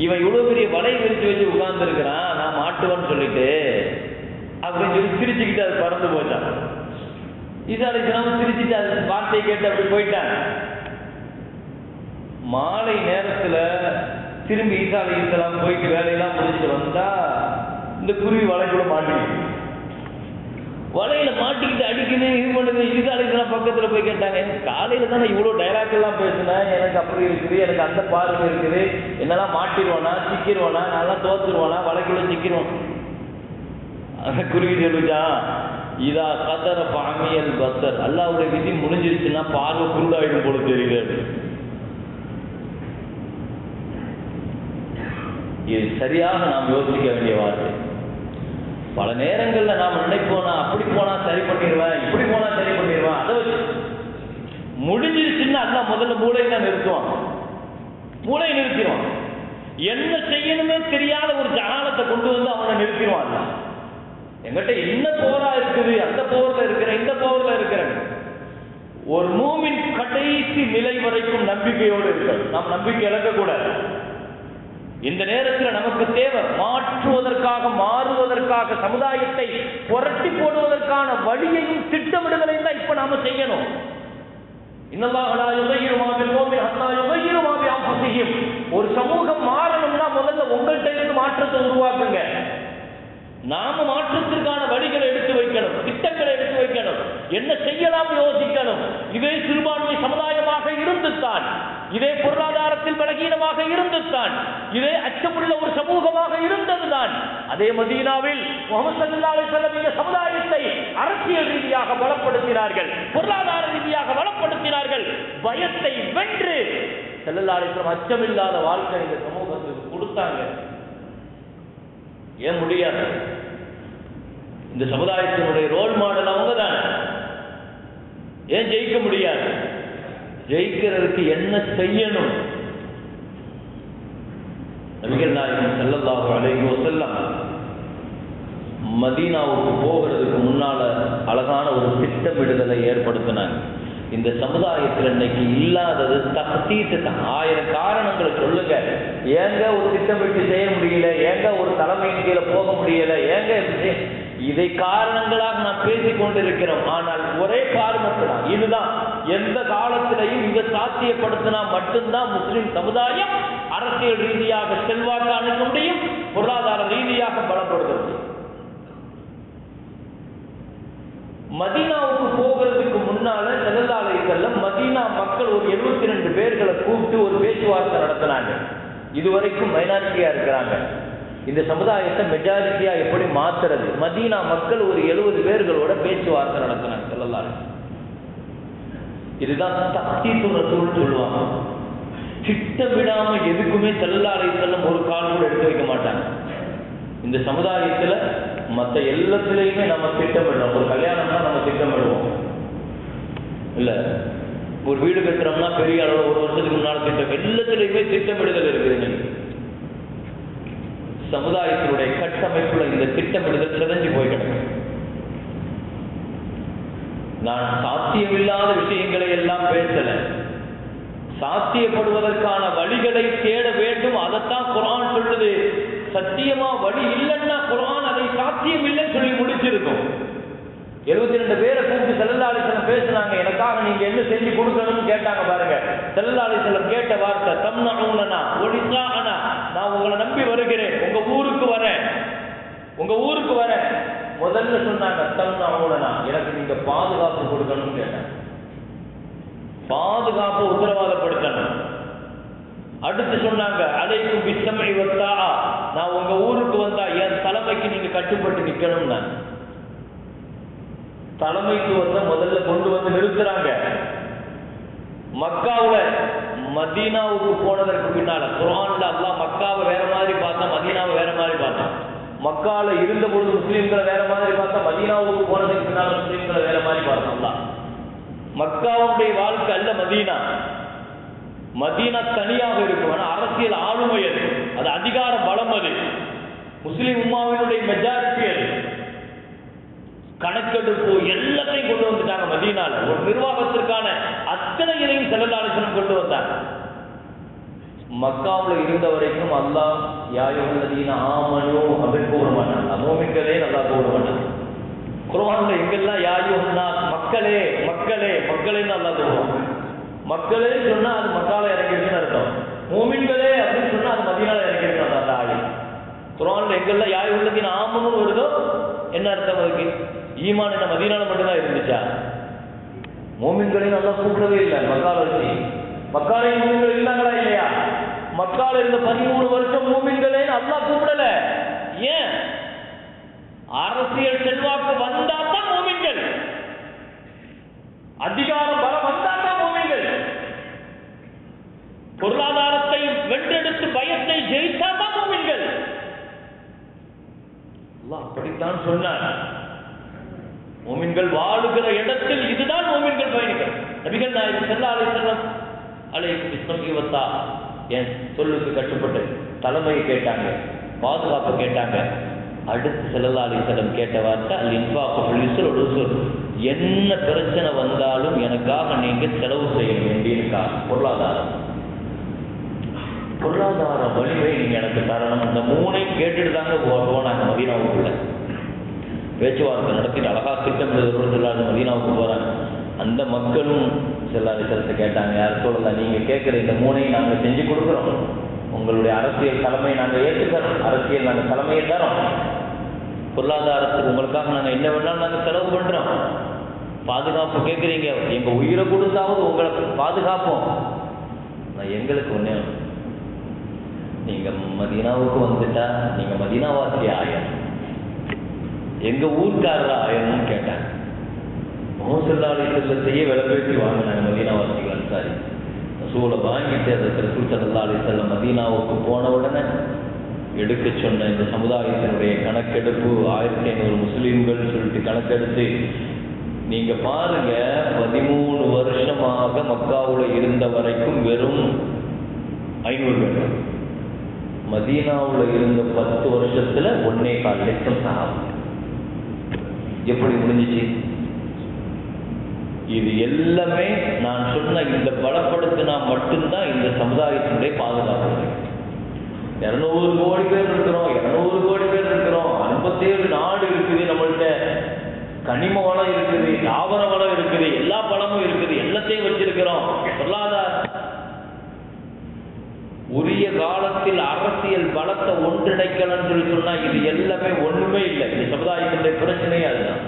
இவன் இவ்வளவு பெரிய வலை விரிச்சு வச்சு உட்கார்ந்து இருக்கிறான், நான் மாட்டுவான்னு சொல்லிட்டு அப்படின்னு சொல்லி சிரிச்சுக்கிட்டு அது பறந்து போச்சான். ஈசா அலைஹிஸ்ஸலாம் சிரிச்சுட்டு அது வார்த்தையை கேட்டு அப்படி போயிட்டான். மாலை நேரத்துல திரும்பி ஈசா அலைஹிஸ்ஸலாம் போயிட்டு வேலையெல்லாம் முடிச்சுட்டு வந்தா இந்த குருவி வலைக்குள்ள மாட்டிக்கிட்டு, வலையில மாட்டிக்கிட்டு அடிக்குது, இது பண்ணுது. ஈசா அலைஹிஸ்ஸலாம் பக்கத்துல போய் கேட்டாங்க, காலையில தானே இவ்வளவு டைலாக் எல்லாம் பேசுனேன், எனக்கு அப்படி இருக்குது, எனக்கு அந்த பார்வை இருக்குது, என்னெல்லாம் மாட்டிடுவானா, சிக்கிடுவானா, நான் தோத்துருவானா, வலைக்குள்ள சிக்கிடுவான். அந்த குருவி சொல்லிச்சான், இதா கதர பாமியல் பசர், அல்லாஹ்வுடைய விதி முடிஞ்சிருச்சுன்னா பார்வை குருடாயிடும் போல தெரியுது. இது சரியாக நாம் யோசிக்க வேண்டிய வார்த்தை. பல நேரங்கள்ல நாம் நினைப்போம், நான் அப்படி போனா சரி பண்ணிடுவேன், இப்படி போனா சரி பண்ணிடுவேன், அதை வச்சு முடிஞ்சிருச்சுன்னா அல்லாஹ் முதல்ல மூளையை தான் நிறுத்துவான். மூளையை நிறுத்திடுவான். என்ன செய்யணுமே தெரியாத ஒரு ஜகாலத்தை கொண்டு வந்து அவனை நிறுத்திடுவான். எங்கிட்ட என்ன போரா இருக்குது, அந்த போர்ல இருக்கிறேன், இந்த போர்ல இருக்கிறேன். ஒரு மூமின் கடைசி நிலை வரைக்கும் நம்பிக்கையோடு இருக்கிறோம். நாம் நம்பிக்கை இழக்கக்கூடாது. இந்த நேரத்தில் நமக்கு தேவை மாற்றுவதற்காக, மாறுவதற்காக, சமுதாயத்தை புரட்டி போடுவதற்கான வழியையும் திட்டமிடுதலையும் தான் இப்ப நாம செய்யணும். இன்னல்லாஹ் லா யுகையிரு மா பிகௌமின் ஹத்தா யுகையிரு மா பிஅன்ஃபுஸிஹிம். ஒரு சமூகம் மாறணும்னா முதல்ல உங்கள்கிட்ட இருந்து மாற்றத்தை உருவாக்குங்க. நாம மாற்றத்திற்கான வழிகளை எடுத்து வைக்கணும், திட்டங்களை எடுத்து வைக்கணும், என்ன செய்யலாம் யோசிக்கணும். இதே சிறுபான்மை சமுதாயமாக இருந்துத்தான், இதே பொருளாதாரத்தில் பலகீனமாக இருந்துத்தான், இதே அச்சமுள்ள ஒரு சமூகமாக இருந்ததுதான். அதே மதீனாவில் முஹம்மது ஸல்லல்லாஹு அலைஹி வஸல்லம் இந்த சமுதாயத்தை அரசியல் ரீதியாக பலப்படுத்தினார்கள், பொருளாதார ரீதியாக பலப்படுத்தினார்கள். பயத்தை வென்று ஸல்லல்லாஹு அலைஹி வஸல்லம் அச்சமில்லாத வாழ்க்கை இந்த சமூகத்துக்கு கொடுத்தாங்க. ஏன் முடியாது? இந்த சமுதாயத்தினுடைய ரோல் மாடல் அவங்க தான். ஏன் ஜெயிக்க முடியாது? ஜெயிக்கிறதுக்கு என்ன செய்யணும்? நபிகள் நாயகம் ஸல்லல்லாஹு அலைஹி வஸல்லம் மதீனாவுக்கு போகிறதுக்கு முன்னால அழகான ஒரு திட்டமிடுதலை ஏற்படுத்தினாங்க. இந்த சமுதாயத்தில் இன்னைக்கு இல்லாதது தக்தீத் தான். 1000 காரணங்களை சொல்லுங்க. ஏங்க ஒரு திட்டமிட்டு செய்ய முடியல, ஏங்க ஒரு தலைமையின் கீழே போக முடியல, ஏங்க இதை காரணங்களாக நாம் பேசிக் கொண்டிருக்கிறோம். ஆனால் ஒரே காரணத்துதான், இதுதான். எந்த காலத்திலையும் இதை சாத்தியப்படுத்தினா மட்டும்தான் முஸ்லிம் சமுதாயம் அரசியல் ரீதியாக செல்வாக்கு அணுக முடியும், பொருளாதார ரீதியாக பலப்படுத்த முடியும். மதீனாவுக்கு போகிறதுக்கு முன்னால ஸல்லல்லாஹு அலைஹி வஸல்லம் மதீனா மக்கள் ஒரு 72 பேர்களை கூப்பிட்டு ஒரு பேச்சுவார்த்தை நடத்தினாங்க. இதுவரைக்கும் மைனாரிட்டியா இருக்கிறாங்க, இந்த சமுதாயத்தை மெஜாரிட்டியா எப்படி மாத்துறது? மதீனா மக்கள் ஒரு 70 பேர்களோட பேச்சுவார்த்தை நடத்தினாங்க ஸல்லல்லாஹு அலைஹி வஸல்லம். இதுதான் தக்தீத்து ரசூல் சொல்லுவாங்க. திட்டமிடாம எதுக்குமே ஸல்லல்லாஹு அலைஹி வஸல்லம் ஒரு கால் கூட எடுத்து வைக்க மாட்டாங்க. இந்த சமுதாயத்துல மற்ற எல்லாத்துலேயுமே நம்ம திட்டமிடுறோம். ஒரு கல்யாணம்னா நம்ம திட்டமிடுவோம் இல்ல, ஒரு வீடு கட்டுறோம்னா பெரிய அளவு ஒரு வருஷத்துக்கு முன்னால திட்டம், எல்லாத்துலேயுமே திட்டமிடுதல் இருக்குதுங்க. சமுதாயத்தினுடைய கட்டமைப்புல இந்த திட்டமிடுதல் சிதைஞ்சு போய் கிடக்கு. நான் சாத்தியமில்லாத விஷயங்களை எல்லாம் பேசல, சாத்தியப்படுவதற்கான வழிகளை தேட வேண்டும். அதைத்தான் குர்ஆன் சொல்லுது. சத்தியமா வழி இல்லைன்னா குர்ஆன் அதை சாத்தியம் இல்லைன்னு சொல்லி முடிச்சிருக்கும். 72 பேரை கூப்பிட்டு ஸல்லல்லாஹு அலைஹி வஸல்லம் பேசினாங்க. எனக்காக நீங்க என்ன செஞ்சு கொடுக்கணும்னு கேட்டாங்க பாருங்க. ஸல்லல்லாஹு அலைஹி வஸல்லம் கேட்ட வார்த்தை தம்னஊனனா வலிசாஅனா, நான் உங்களை நம்பி வருகிறேன், உங்க ஊருக்கு வரேன், உங்க ஊருக்கு வரேன். முதல்ல சொன்னாங்க தம்னஊனனா, எனக்கு நீங்க பாதுகாப்பு கொடுக்கணும்னு கேட்டாங்க. பாதுகாப்பு உத்தரவாதப்படுத்தணும். அடுத்து சொன்னாங்க அலைக்கும் பிஸ்ஸம்இ வத்தாஆ, நான் உங்க ஊருக்கு வந்தா என் தலைமைக்கு நீங்க கட்டுப்பட்டு நிக்கணும்னா. தலைமைத்துவத்தை முதல்ல கொண்டு வந்து நிறுத்துறாங்க. மக்காவுல மதீனாவுக்கு போனதற்கு பின்னால குர்ஆன்ல அல்லாஹ் மக்காவை வேற மாதிரி பார்த்தா, மதீனாவை வேற மாதிரி பார்த்தான். மக்கால இருந்த பொழுது முஸ்லீம்களை வேற மாதிரி பார்த்தா, மதீனாவுக்கு போனதுக்கு பின்னால முஸ்லீம்களை வேற மாதிரி பார்த்தான் அல்லாஹ். மக்காவுடைய வாழ்க்கை அல்ல மதீனா. மதீனா தனியாக இருக்கும், ஆனால் அரசியல் ஆளுமை அது, அது அதிகார பலம், அது முஸ்லிம் உம்மாவினுடைய மெஜாரிட்டி, அது கணக்கெடுப்பு எல்லாத்தையும் கொண்டு வந்துட்டாங்க மதீனால. ஒரு நிர்வாகத்திற்கான அத்தனையிலையும் ஸல்லல்லாஹு அலைஹி வஸல்லம் கொண்டு வந்தாங்க. மக்காவில் இருந்த வரைக்கும் அல்லாஹ் யா அய்யுஹல்லதீன ஆமனூ அப்படின்னு கூற மாட்டாங்க, மூமின்களே அல்லாஹ் கூற மாட்டாங்க. குர்ஆன்ல எங்கெல்லாம் யா அய்யுஹன்னாஸ், மக்களே மக்களே மக்களேன்னு அல்லாஹ் சொல்லுவாங்க. மக்களே சொன்னா அது மக்கால இறங்கிருக்குன்னு அர்த்தம். மூமின்களே அப்படின்னு சொன்னா அது மதீனால இறங்கிருக்கு அந்த ஆளு. குர்ஆன்ல எங்கெல்லாம் யா அய்யுஹல்லதீன ஆமனூ வருதோ என்ன அர்த்தம் அதுக்கு? ஈமான் என்ன மதீனால மட்டும்தான் இருந்துச்சா? மூமின்களையும் நல்லா கூப்பிடவே இல்லை மக்கால வச்சு. மக்கால மூமின்கள் இருந்தாங்களா இல்லையா? மக்கால இருந்த 13 வருஷம் மூமின்களே அல்லாஹ் கூப்பிடல. ஏன்? அரசியல் செல்வாக்கு வந்தாதான் மூமின்கள், அதிகாரம் பலம் வந்தாதான் மூமின்கள், பொருளாதாரத்தை வென்றெடுத்து பயத்தை ஜெயித்தாதான் மூமின்கள். அல்லாஹ் அப்படித்தான் சொன்னார். மூமின்கள் வாழுகிற இடத்தில் இதுதான் மூமின்கள் பயணிகள். நபிகள் நாயகம் ஸல்லல்லாஹு அலைஹி வஸல்லம் அலைக்கும் பிஸ்ஸம்இ வத்தா, என் சொல்லுக்கு கட்டுப்பட்டு தலைமையை கேட்டாங்க, பாதுகாப்பு கேட்டாங்க. அடுத்து ஸல்லல்லாஹு அலைஹி வஸல்லம் கேட்ட வார்த்தை அல் இன்ஃபாகு ஃபில் யுஸ்ர் வல் உஸ்ர், என்ன பிரச்சனை வந்தாலும் எனக்காக நீங்க செலவு செய்ய வேண்டியிருக்கா. பொருளாதார வலிமை நீங்க எனக்கு தரணும். இந்த மூணையும் கேட்டுட்டு தாங்க போனாங்க மதீனாவுக்குள்ள. பேச்சுவார்த்தை நடத்திட்டு அழகா திட்டமிடுதலோடு மதீனாவுக்கு போறாங்க. அந்த மக்களும் செல்லாத கேட்டாங்க, யார் சொல்லலாம், நீங்கள் கேட்குற இந்த மூணையும் நாங்கள் செஞ்சு கொடுக்குறோம், உங்களுடைய அரசியல் தலைமையை நாங்கள் ஏற்றுக்கிறோம், அரசியல் நாங்கள் தலைமையை தரோம், பொருளாதாரத்துக்கு உங்களுக்காக நாங்கள் என்ன வேணாலும் நாங்கள் செலவு பண்ணுறோம், பாதுகாப்பு கேட்குறீங்க, எங்கள் உயிரை கொடுத்தாவது உங்களை பாதுகாப்போம். நான் எங்களுக்கு ஒன்றே, நீங்கள் மதீனாவுக்கு வந்துட்டா நீங்கள் மதீனாவாசி ஆயம், எங்கள் ஊர்க்காரர் ஆயணும்னு கேட்டாங்க. மோசல்லாடி செல்லத்தையே விளம்பேற்றி வாங்கினாங்க மதீனாவாசிகள் அன்சாரி. ரசூலை வாங்கிட்டு அதற்கு ரசூல் ஸல்லல்லாஹு அலைஹி வஸல்லம் மதீனாவுக்கு போன உடனே எடுக்க சொன்ன இந்த சமுதாயத்தினுடைய கணக்கெடுப்பு 1500 முஸ்லீம்கள் சொல்லிட்டு கணக்கெடுத்து, நீங்க பாருங்க 13 வருஷமாக மக்காவுல இருந்த வரைக்கும் வெறும் 500 பேர், மதீனாவுல இருந்த 10 வருஷத்துல 1.25 லட்சம் சஹாபா. எப்படி முடிஞ்சிச்சு? இது எல்லாமே நான் சொன்ன இந்த பலப்படுத்தினா மட்டும்தான் இந்த சமுதாயத்தினுடைய பாதுகாப்பு. 200 கோடி பேர் இருக்கிறோம், 200 கோடி பேர் இருக்கிறோம், 57 நாடு இருக்குது, நம்மள்கிட்ட கனிம வளம் இருக்குது, தாவர வளம் இருக்குது, எல்லா பழமும் இருக்குது, எல்லாத்தையும் வச்சிருக்கிறோம். பொருளாதார உரிய காலத்தில் அரசியல் பலத்தை ஒன்றிணைக்கலன்னு சொல்லி சொன்னா இது எல்லாமே ஒண்ணுமே இல்லை. இந்த சமுதாயத்தினுடைய பிரச்சனையே அதுதான்.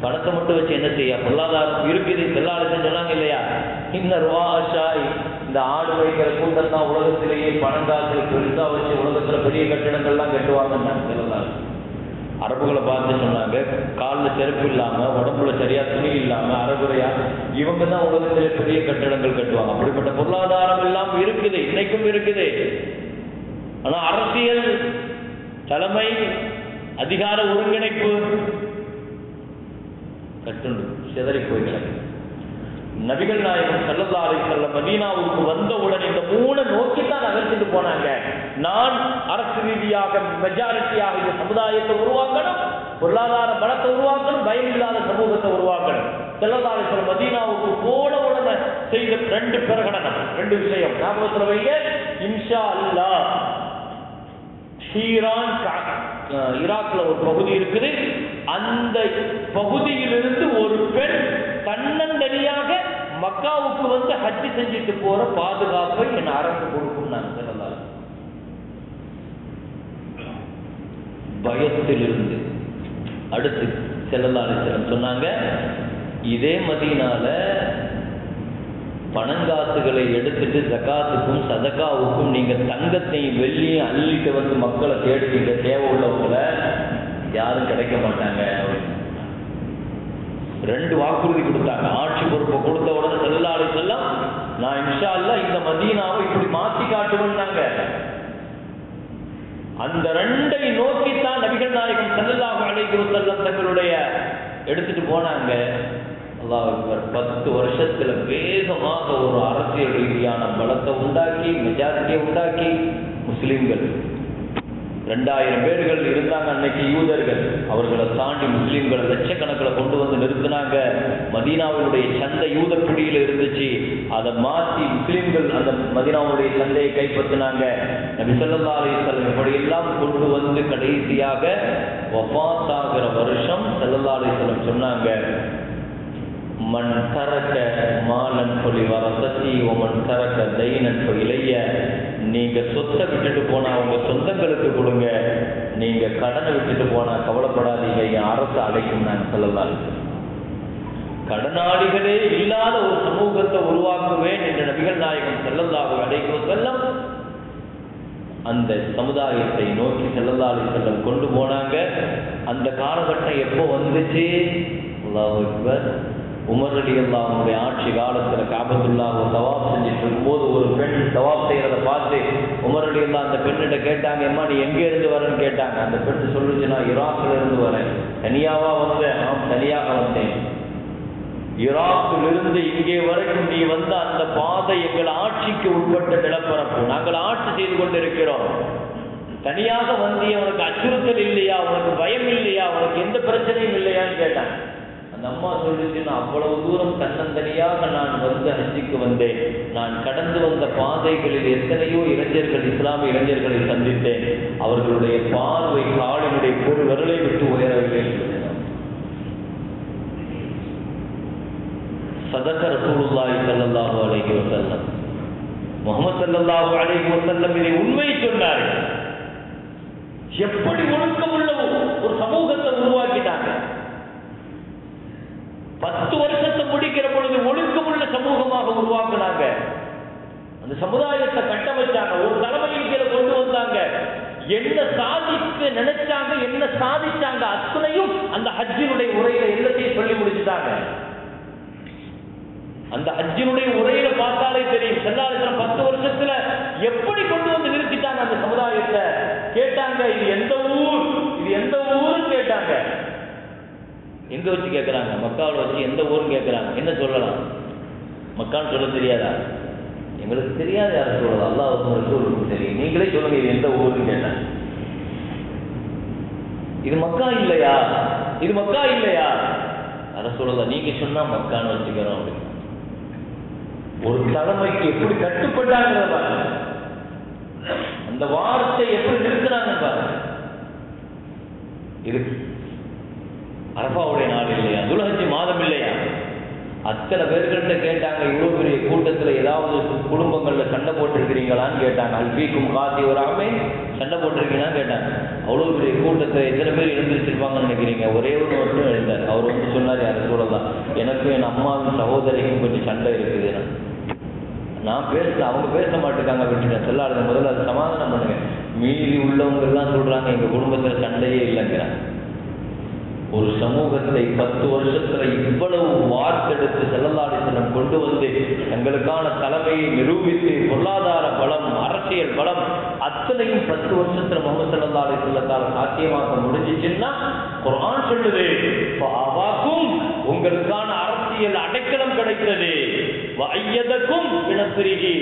பணத்தை மட்டும் வச்சு என்ன செய்ய? பொருளாதாரம் இருக்குது, எல்லாருக்கும் சொன்னாங்க இல்லையா, இந்த ஆடு வைக்கிற கூட்டம் தான் உலகத்திலேயே பணங்காசுல பெருசா வச்சு உலகத்துல பெரிய கட்டிடங்கள்லாம் கட்டுவாங்கன்னு சொல்லலாம். அரபுகளை பார்த்து சொன்னாங்க, காலில் செருப்பு இல்லாம உடம்புல சரியா துணி இல்லாம அறகுறையா இவங்க தான் உலகத்திலே பெரிய கட்டிடங்கள் கட்டுவாங்க. அப்படிப்பட்ட பொருளாதாரம் எல்லாம் இருக்குது, இன்னைக்கும் இருக்குது. ஆனா அரசியல் தலைமை அதிகார ஒருங்கிணைப்பு கட்டுண்டு சிதறி போய்கிறது. நபிகள் நாயகம் ஸல்லல்லாஹு அலைஹி வஸல்லம் மதீனாவுக்கு வந்தவுடன் இந்த 3 நோக்கித்தான் நகர்த்திட்டு போனாங்க. நான் அரசு ரீதியாக மெஜாரிட்டியாக இந்த சமுதாயத்தை உருவாக்கணும், பொருளாதார பலத்தை உருவாக்கணும், பயம் இல்லாத சமூகத்தை உருவாக்கணும். ஸல்லல்லாஹு அலைஹி வஸல்லம் மதீனாவுக்கு போன உடனே செய்த 2 பிரகடனம், 2 விஷயம் ஞாபகத்தில் வைங்க. இன்ஷா அல்லாஹ் ஷீரான் ஈராக்ல ஒரு பகுதி இருக்குது, அந்த பகுதியிலிருந்து ஒரு பெண் தன்னந்தனியாக மக்காவுக்கு வந்து ஹஜ் செஞ்சுட்டு போற பாதுகாப்பை என் அரசு கொடுக்கும். நான் சொல்லலாம் பயத்திலிருந்து. அடுத்து ஸல்லல்லாஹு அலைஹி வஸல்லம் சொன்னாங்க, இதே மதீனால பணங்காசுகளை எடுத்துட்டு ஜகாத்துக்கும் சதகாவுக்கும் நீங்க தங்கத்தையும் வெள்ளியும் அள்ளிட்டு வந்து மக்களை தேடுவீங்க, தேவை உள்ளவங்களை யாரும் கிடைக்க மாட்டாங்க. 2 வாக்குறுதி கொடுத்தாங்க. ஆட்சி பொறுப்பை கொடுத்த உடனே ஸல்லல்லாஹு அலைஹி வஸல்லம், நான் இன்ஷா அல்லாஹ் இந்த மதீனாவை இப்படி மாற்றி காட்டுவேன்னாங்க. அந்த 2ஐ நோக்கித்தான் நபிகள் நாயகம் ஸல்லல்லாஹு அலைஹி வஸல்லம் தங்களுடைய எடுத்துட்டு போனாங்க. அல்லாஹ் அக்பர். 10 வருஷத்துல வேகமாக ஒரு அரசியல் ரீதியான பலத்தை உண்டாக்கி, மெஜாரிட்டியை உண்டாக்கி, முஸ்லிம்கள் 2000 பேர்கள் இருந்தாங்க அன்னைக்கு யூதர்கள், அவர்களை தாண்டி முஸ்லிம்களை லட்சக்கணக்கில் கொண்டு வந்து நிறுத்தினாங்க. மதீனாவினுடைய சந்தை யூத பிடியில் இருந்துச்சு, அதை மாற்றி முஸ்லிம்கள் அந்த மதீனாவுடைய சந்தையை கைப்பற்றினாங்க. நபி ஸல்லல்லாஹு அலைஹி வஸல்லம் இப்படியெல்லாம் கொண்டு வந்து கடைசியாக வஃபாத் ஆகிற வருஷம் ஸல்லல்லாஹு அலைஹி வஸல்லம் சொன்னாங்க, மன் தரக்க மாலன் சொல்லி வரசத்தி ஒமன் தரக்க தைனன் இளைய, நீங்க சொத்தை விட்டுட்டு போனா உங்க சொந்தங்களுக்கு கொடுங்க, நீங்க கடனை விட்டுட்டு போனா கவலைப்படாதீங்க, என் அரசு அழைக்கும். நான் சொல்லலாம், கடனாளிகளே இல்லாத ஒரு சமூகத்தை உருவாக்குவேன் என்று நபிகள் நாயகம் ஸல்லல்லாஹு அலைஹி வஸல்லம் அந்த சமுதாயத்தை நோக்கி ஸல்லல்லாஹு அலைஹி வஸல்லம் கொண்டு போனாங்க. அந்த காலகட்டம் எப்போ வந்துச்சு? அல்லாஹு அக்பர். உமர் ரலியல்லாஹு அன்ஹுடைய ஆட்சி காலத்தில் காபத்துல்லாஹ் தவாப் செஞ்சுட்டு இருக்கும்போது ஒரு பெண் தவாப் செய்யறதை பார்த்து உமர் ரலியல்லாஹு அந்த பெண்ணிட்ட கேட்டாங்க, அம்மா நீ எங்கே இருந்து வரேன்னு கேட்டாங்க. அந்த பெண் சொல்லுச்சு, நான் ஈராக்ல இருந்து வரேன். தனியாவா வந்தேன்? தனியாக வந்தேன். ஈராக்கில் இருந்து இங்கே வரைக்கும் நீ வந்த அந்த பாதை எங்கள் ஆட்சிக்கு உட்பட்ட நிலப்பரப்பு, நாங்கள் ஆட்சி செய்து கொண்டிருக்கிறோம். தனியாக வந்திய உனக்கு அச்சுறுத்தல் இல்லையா, உனக்கு பயம் இல்லையா, உனக்கு எந்த பிரச்சனையும் இல்லையான்னு கேட்டாங்க. அந்த அம்மா சொல்லிச்சு, நான் அவ்வளவு தூரம் தன்னந்தனியாக நான் வந்து ஹஜ்ஜுக்கு வந்தேன். நான் கடந்து வந்த பாதைகளில் எத்தனையோ இளைஞர்கள், இஸ்லாமிய இளைஞர்களை சந்தித்தேன். அவர்களுடைய பார்வை காலினுடைய பெரு விரலை விட்டு உயரவில்லை. சதக ரசூலுல்லாஹி ஸல்லல்லாஹு அலைஹி வஸல்லம். முஹம்மது ஸல்லல்லாஹு அலைஹி வஸல்லம் இதை உண்மை சொன்னார்கள். எப்படி ஒழுக்கம் உள்ள ஒரு சமூகத்தை உருவாக்கிட்டாங்க. 10 வருஷத்தை முடிக்கிற பொழுது ஒழுக்கமுள்ள சமூகமாக உருவாக்குனாங்க. அந்த சமுதாயத்தை கட்டமைச்சாங்க. ஒரு தலைமையின் கீழே கொண்டு வந்தாங்க. என்ன சாதிக்க நினைச்சாங்க, என்ன சாதிச்சாங்க அத்தனையும் அந்த ஹஜ்ஜினுடைய உரையில எல்லாத்தையும் சொல்லி முடிச்சுட்டாங்க. அந்த ஹஜ்ஜினுடைய உரையில பார்த்தாலே தெரியும். செல்லாத 10 வருஷத்துல எப்படி கொண்டு வந்து நிறுத்திட்டாங்க அந்த சமுதாயத்தை. கேட்டாங்க, இது எந்த ஊர், இது எந்த ஊர் கேட்டாங்க. எங்க வச்சு கேட்கிறாங்க? மக்காவில் வச்சு. எந்த ஊர்னு கேட்கிறாங்க. என்ன சொல்லலாம்? மக்கான்னு சொல்ல தெரியாதா? எங்களுக்கு தெரியாது. யாரும் சொல்லலாம். அல்லாஹ் ரசூலுக்கு தெரியும். நீங்களே சொல்லுங்க, இது எந்த ஊர்னு கேட்டாங்க. இது மக்கா இல்லையா? இது மக்கா இல்லையா? ரசூலுல்லாஹ் நீங்க சொன்னா மக்கான்னு வச்சுக்கிறோம் அப்படின்னு. ஒரு தலைமைக்கு எப்படி கட்டுப்பட்டாங்க பாருங்க. அந்த வார்த்தை எப்படி நிறுத்தினாங்க பாருங்க. இது அரஃபாவுடைய நாள் இல்லையா? துல்ஹஜ் மாதம் இல்லையா? அத்தனை பேர்கள்ட்ட கேட்டாங்க. இவ்வளவு பெரிய கூட்டத்தில் ஏதாவது குடும்பங்கள்ல சண்டை போட்டிருக்கிறீங்களான்னு கேட்டாங்க. அல்பீக்கும் காசி ஒரு ஆமை சண்டை போட்டிருக்கீங்களான்னு கேட்டாங்க. அவ்வளவு பெரிய கூட்டத்தை எத்தனை பேர் எழுந்திருச்சிருப்பாங்கன்னு நினைக்கிறீங்க? ஒரே ஒரு மட்டும் எழுந்தார். அவர் வந்து சொன்னார், யார் சொல்லலாம், எனக்கும் என் அம்மாவின் சகோதரிக்கும் கொஞ்சம் சண்டை இருக்குது. நான் பேசல, அவங்க பேச மாட்டேங்காங்க, விட்டுட்டேன். சொல்லாத முதல்ல அதை சமாதானம் பண்ணுங்க. மீறி உள்ளவங்க எல்லாம் சொல்றாங்க எங்க குடும்பத்துல சண்டையே இல்லைங்கிறாங்க. ஒரு சமூகத்தை 10 வருஷத்துல இவ்வளவு வார்த்தெடுத்து ஸல்லல்லாஹு அலைஹி வஸல்லம் கொண்டு வந்து தங்களுக்கான தலைமையை நிரூபித்து பொருளாதார பலம், அரசியல் பலம் அத்தனையும் 10 வருஷத்துல முஹம்மது ஸல்லல்லாஹு அலைஹி வஸல்லத்தால சாத்தியமாக்க முடிஞ்சிச்சுன்னா குர்ஆன் சொல்லுது, ஃபஅவாக்கும் உங்களுக்கான அரசியல் அடைக்கலம் கிடைத்தது, வஅய்யதக்கும் பினஸ்ரிஹி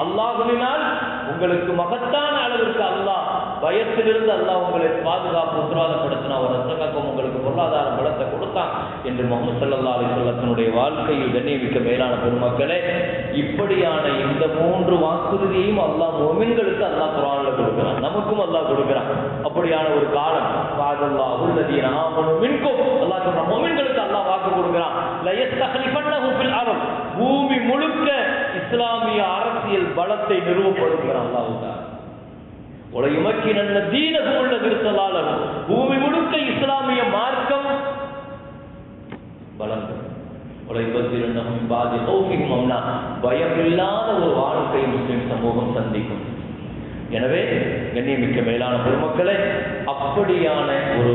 அல்லாஹ்வினால் உங்களுக்கு மகத்தான அளவிற்கு அல்லாஹ் பயத்திலிருந்து அல்லாஹ் உங்களை பாதுகாப்பு உத்தரவாதப்படுத்தினா, ஒரு ரசகாக்கும் உங்களுக்கு பொருளாதார பலத்தை கொடுத்தான் என்று முஹம்மது ஸல்லல்லாஹு அலைஹி வஸல்லத்தினுடைய வாழ்க்கையில் கண்ணியமிக்க மேலான பெருமக்களே, இப்படியான இந்த 3 வாக்குறுதியையும் அல்லாஹ் முஃமின்களுக்கு அல்லாஹ் குர்ஆன்ல கொடுக்கிறான். நமக்கும் அல்லாஹ் கொடுக்கிறான். அப்படியான ஒரு காலம் வஅதல்லாஹு அல்லதீன ஆமனு மின்கும் அல்லாஹ் சொல்றான். முஃமின்களுக்கு அல்லாஹ் வாக்கு கொடுக்கிறான். லயஸ்தக்லிஃபன்னஹு ஃபில் அர்த் பூமி முழுக்க இஸ்லாமிய அரசியல் பலத்தை நிறுவப்படுகிறான் அல்லாஹ் தஆலா. உலகிமக்கின தீனஹு அல்லதி இர்ஸலாலஹு பூமி முழுக்க இஸ்லாமிய மார்க்கம் பலம் உலகிபத்திரன்னஹும் பாதி கௌஃபிஹும் அம்னா பயமில்லாத ஒரு வாழ்க்கை முஸ்லிம் சமூகம் சந்திக்கும். எனவே கண்ணியமிக்க மேலான பெருமக்களே, அப்படியான ஒரு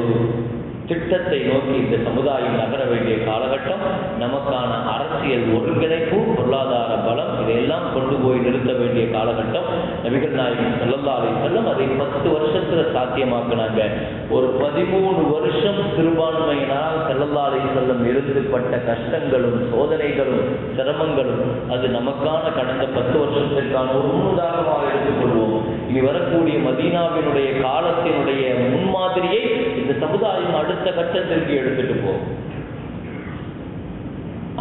திட்டத்தை நோக்கி இந்த சமுதாயம் நகர வேண்டிய காலகட்டம். நமக்கான அரசியல் ஒருங்கிணைப்பு, பொருளாதார பலம் இதையெல்லாம் கொண்டு போய் நிறுத்த வேண்டிய காலகட்டம். நபிகள் நாயகம் ஸல்லல்லாஹு அலைஹி வஸல்லம் அதை 10 வருஷத்துல சாத்தியமாக்குனாங்க. ஒரு 13 வருஷம் சிறுபான்மையினால் ஸல்லல்லாஹு அலைஹி வஸல்லம் இருந்துபட்ட கஷ்டங்களும் சோதனைகளும் சிரமங்களும் அது நமக்கான கடந்த 10 வருஷத்திற்கான ஒரு முன்னுதாரணமாக எடுத்துக்கொள்வோம். இனி வரக்கூடிய மதீனாவினுடைய காலத்தினுடைய முன்மாதிரியை இந்த சமுதாயம் அடுத்த கட்டத்திற்கு எடுத்துட்டு போகும்.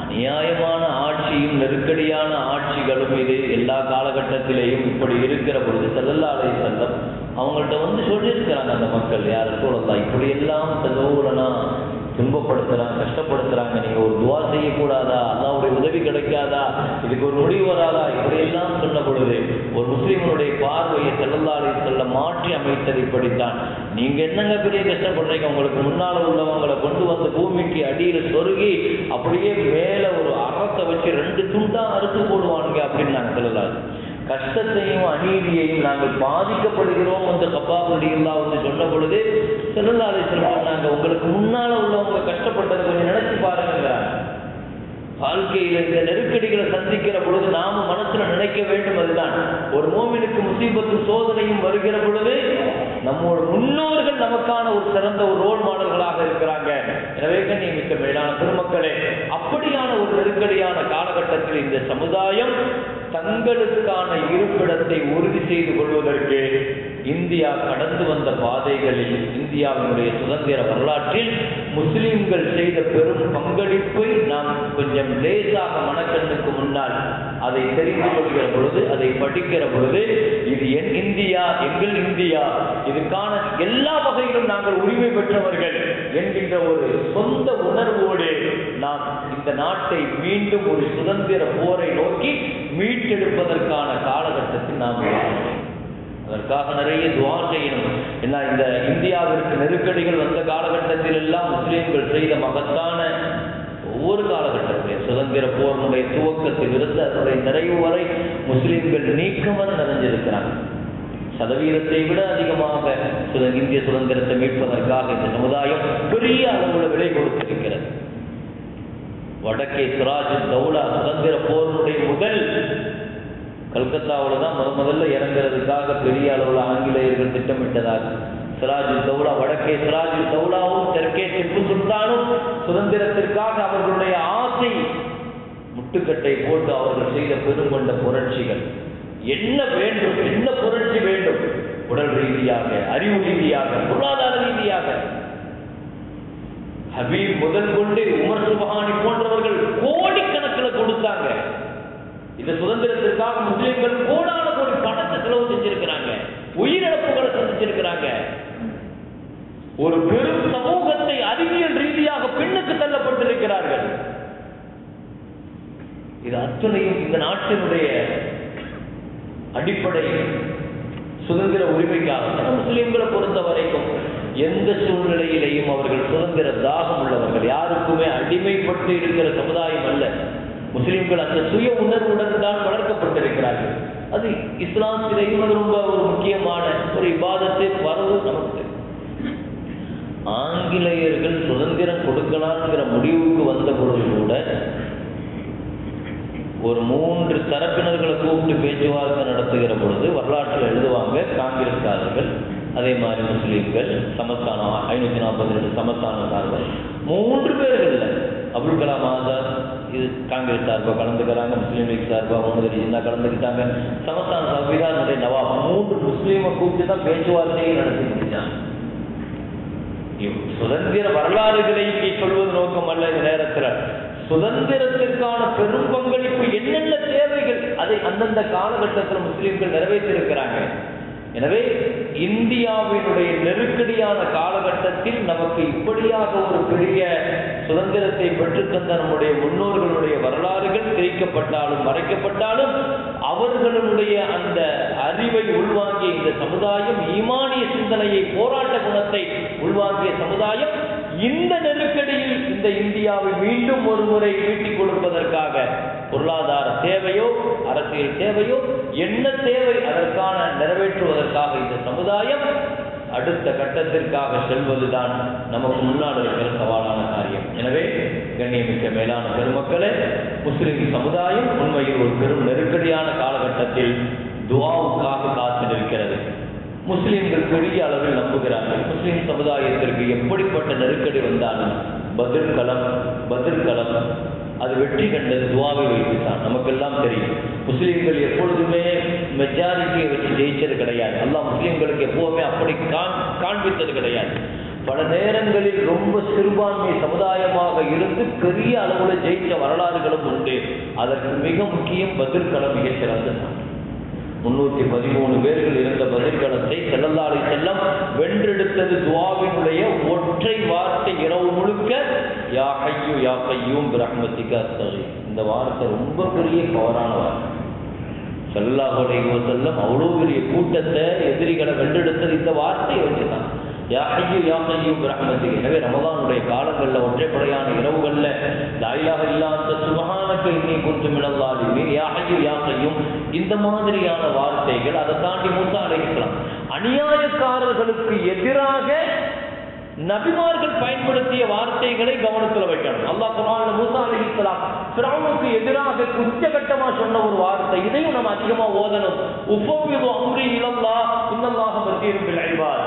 அநியாயமான ஆட்சியும் நெருக்கடியான ஆட்சிகளும் இது எல்லா காலகட்டத்திலேயும் இப்படி இருக்கிற பொழுது ஸல்லல்லாஹு அலைஹி வஸல்லம் அவங்கள்ட்ட வந்து சொல்லியிருக்கிறாங்க. அந்த மக்கள் யார் சொல்லலாம், இப்படி எல்லாம் தகவலனா துன்பப்படுத்துறாங்க, கஷ்டப்படுத்துறாங்க, நீங்க ஒரு துவா செய்யக்கூடாதா, அல்லாஹ்வுடைய உதவி கிடைக்காதா, இதுக்கு ஒரு முடிவு வராதா, இப்படியெல்லாம் சொன்ன பொழுது ஒரு முஸ்லீமனுடைய பார்வையை ஸல்லல்லாஹு அலைஹி வஸல்லம் மாற்றி அமைத்தது இப்படித்தான். நீங்க என்னங்க பெரிய கஷ்டப்படுறீங்க, உங்களுக்கு முன்னால உள்ளவங்களை கொண்டு வந்து பூமிக்கு அடியில சொருகி அப்படியே மேல ஒரு அரசை வச்சு 2 துண்டா அறுத்து போடுவானுங்க அப்படின்னு நாங்க சொல்லலாம். கஷ்டத்தையும் அநீதியையும் நாங்கள் பாதிக்கப்படுகிறோம் என்று கப்பாப் ரலியல்லாஹு அன்ஹு சொன்ன பொழுது ஸல்லல்லாஹு அலைஹி வஸல்லம் நாங்கள் உங்களுக்கு முன்னால உள்ளவங்க கஷ்டப்பட்டதை கொஞ்சம் நினைச்சு பாருங்க. வாழ்க்கையில் இந்த நெருக்கடிகளை சந்திக்கிற பொழுது நாம மனசுல நினைக்க வேண்டும், அதுதான் ஒரு மோமினுக்கு முசீபத்து சோதனையும் வருகிற பொழுது நம்மோட முன்னோர்கள் நமக்கான ஒரு சிறந்த ஒரு ரோல் மாடல்களாக இருக்கிறாங்க. எனவே கண்ணியமிக்க மேலான பெருமக்களே, அப்படியான ஒரு நெருக்கடியான காலகட்டத்தில் இந்த சமுதாயம் தங்களுக்கான இருப்பிடத்தை உறுதி செய்து கொள்வதற்கு இந்தியா கடந்து வந்த பாதைகளில் இந்தியாவினுடைய சுதந்திர வரலாற்றில் முஸ்லிம்கள் செய்த பெரும் பங்களிப்பை நாம் கொஞ்சம் லேசாக மனக்கண்ணுக்கு முன்னால் அதை தெரிந்து கொள்கிற பொழுது, அதை படிக்கிற பொழுது, இது என் இந்தியா, எங்கள் இந்தியா, இதுக்கான எல்லா வகையிலும் நாங்கள் உரிமை பெற்றவர்கள், என்கின்ற ஒரு சொந்த உணர்வோடு நாம் இந்த நாட்டை மீண்டும் ஒரு சுதந்திர போரை நோக்கி மீட்டெடுப்பதற்கான காலகட்டத்தில் நாம் அதற்காக நிறைய துஆ செய்யணும். ஏன்னா இந்த இந்தியாவிற்கு நெருக்கடிகள் வந்த காலகட்டத்தில் எல்லாம் முஸ்லிம்கள் செய்த மகத்தான ஒவ்வொரு காலகட்டத்திலும் சுதந்திர போரினுடைய துவக்கத்தில் இருந்து அதனுடைய நிறைவு வரை முஸ்லிம்கள் நீக்கமர நிறைஞ்சிருக்கிறாங்க. சதவீதத்தை விட அதிகமாக இந்திய சுதந்திரத்தை மீட்பதற்காக இந்த சமுதாயம் பெரிய அளவுல விலை கொடுத்திருக்கிறது. வடக்கே சிராஜ் தௌலா சுதந்திர போரினுடைய முதல் கல்கத்தாவில் தான் முதல்ல இறங்குறதுக்காக பெரிய அளவில் ஆங்கிலேயர்கள் திட்டமிட்டதாக. சிராஜ் தௌலா வடக்கே சிராஜ் தௌலாவும் தெற்கே திப்பு சுல்தானும் சுதந்திரத்திற்காக அவர்களுடைய ஆசை முட்டுக்கட்டை போட்டு அவர்கள் செய்த பெருங்கொண்ட புரட்சிகள். என்ன வேண்டும், என்ன புரட்சி வேண்டும்? உடல் ரீதியாக, அறிவு ரீதியாக, பொருளாதார ரீதியாக. ஹபீப் முதல் கொண்டு உமர் சுபஹானி போன்றவர்கள் கோடிக்கணக்கில் கொடுத்தாங்க. இந்த சுதந்திரத்திற்காக முஸ்லிம்கள் கோடான கோடி பணத்தை செலவு செஞ்சிருக்கிறாங்க, உயிரிழப்புகளை சந்திச்சிருக்கிறாங்க. ஒரு பெரும் சமூகத்தை அறிவியல் ரீதியாக பின்னுக்கு தள்ளப்பட்டிருக்கிறார்கள். இது அத்தனையும் இந்த நாட்டினுடைய அடிப்படை சுதந்திர உரிமைக்காக. முஸ்லிம்களை பொறுத்த வரைக்கும் எந்த சூழ்நிலையிலையும் அவர்கள் சுதந்திர தாகம் உள்ளவர்கள், யாருக்குமே அடிமைப்பட்டு இருக்கிற சமுதாயம் அல்ல. முஸ்லிம்கள் அந்த சுய உணர்வுடன் தான் வளர்க்கப்பட்டிருக்கிறார்கள். அது இஸ்லாமிலையும் அது ரொம்ப ஒரு முக்கியமான ஒரு இபாதத்தை பரவு. நமக்கு ஆங்கிலேயர்கள் சுதந்திரம் கொடுக்கலாம்ங்கிற முடிவுக்கு வந்த பொழுது கூட ஒரு 3 தரப்பினர்களை கூப்பிட்டு பேச்சுவார்த்தை நடத்துகிற பொழுது வரலாற்றில் எழுதுவாங்க. காங்கிரஸ்காரர்கள், அதே மாதிரி முஸ்லீம்கள், சமஸ்தானம் 542 சமஸ்தானக்காரர்கள், 3 பேர்கள் இல்லை. அப்துல் கலாம் ஆசாத் இது காங்கிரஸ் சார்பாக கலந்துக்கிறாங்க, முஸ்லீம் லீக் சார்பாக முகமது அலி ஜின்னா கலந்துக்கிட்டாங்க, சமஸ்தான சபீதானுடைய நவாப் 3 முஸ்லீமை கூப்பிட்டு தான் பேச்சுவார்த்தையை நடத்தி முடிச்சாங்க. சுதந்திர வரலாறுகளை சொல்வது நோக்கம் அல்ல. இந்த நேரத்தில் சுதந்திரத்திற்கான பெரும் பங்களிப்பு என்னென்ன தேவைகள் அதை அந்தந்த காலகட்டத்தில் முஸ்லிம்கள் நிறைவேற்றிருக்கிறாங்க. எனவே இந்தியாவினுடைய நெருக்கடியான காலகட்டத்தில் நமக்கு இப்படியாக ஒரு பெரிய சுதந்திரத்தை பெற்றுத்தந்த நம்முடைய முன்னோர்களுடைய வரலாறுகள் திரிக்கப்பட்டாலும் மறைக்கப்பட்டாலும் அவர்களுடைய அந்த அறிவை உள்வாங்கிய இந்த சமுதாயம், ஈமானிய சிந்தனையை, போராட்ட குணத்தை உள்வாங்கிய சமுதாயம் இந்த நெருக்கடியில் இந்த இந்தியாவை மீண்டும் ஒரு முறை மீட்டிக் கொடுப்பதற்காக பொருளாதார தேவையோ அரசியல் தேவையோ என்ன தேவை அதற்கான நிறைவேற்றுவதற்காக இந்த சமுதாயம் அடுத்த கட்டத்திற்காக செல்வதுதான் நமக்கு முன்னால் இருக்கிற சவாலான காரியம். எனவே கண்ணியமிக்க மேலான பெருமக்களே, முஸ்லிம் சமுதாயம் உண்மையில் ஒரு பெரும் நெருக்கடியான காலகட்டத்தில் துஆவுக்காக காத்து நிற்கிறது. முஸ்லிம்கள் பெரிய அளவில் நம்புகிறார்கள். முஸ்லிம் சமுதாயத்திற்கு எப்படிப்பட்ட நெருக்கடி வந்தாலும் பதில் களம் அது வெற்றி கண்டது துஆவை வைத்துதான். நமக்கெல்லாம் தெரியும், முஸ்லிம்கள் எப்பொழுதுமே மெஜாரிட்டியை வச்சு ஜெயிச்சது கிடையாது. அல்லாஹ் முஸ்லிம்களுக்கு எப்போவுமே அப்படி காண்பித்தது கிடையாது. பல நேரங்களில் ரொம்ப சிறுபான்மை சமுதாயமாக இருந்து பெரிய அளவில் ஜெயிச்ச வரலாறுகளும் உண்டு. அதற்கு மிக முக்கியம் பதில் களம் மிக சிறந்தது. 313 பேர்கள் இருந்த பதில்களத்தை ஸல்லல்லாஹு அலைஹி வஸல்லம் வென்றெடுத்தது துஆவினுடைய ஒற்றை வார்த்தை. இரவு முழுக்க யா ஹய்யு யா கய்யூம் பிரஹ்மதிக அஸ்தகீஸ். இந்த வார்த்தை ரொம்ப பெரிய பவரான வார்த்தை. ஸல்லல்லாஹு அலைஹி வஸல்லம் அவ்வளோ பெரிய கூட்டத்தை எதிரிகளை வென்றெடுத்தது இந்த வார்த்தையை வச்சுதான். யா ஹய்யு யா கய்யூம் பிரஹ்மதிக. எனவே ரமலானுடைய காலங்களில் ஒற்றைப்படையான இரவுகளில் லா இலாஹ இல்லா அன்த சுப்ஹானக இன்னீ குன்து மினல் ஸாலிமீன், யா ஹய்யு யா கய்யூம், இந்த மாதிரியான வார்த்தைகள். அதை தாண்டி மூசா அலைஹிஸ்ஸலாம் அநியாயக்காரர்களுக்கு எதிராக நபிமார்கள் பயன்படுத்திய வார்த்தைகளை கவனத்தில் வைக்கணும். அல்லாஹ் குர்ஆன்ல மூசா அலைஹிஸ்ஸலாம் ஃபிரௌனுக்கு எதிராக உச்சகட்டமா சொன்ன ஒரு வார்த்தை, இதையும் நம்ம அதிகமா ஓதணும். உஃபவ்விது அம்ரி இலல்லாஹ் இன்னல்லாஹ பஸீரும் பில் இபாத்.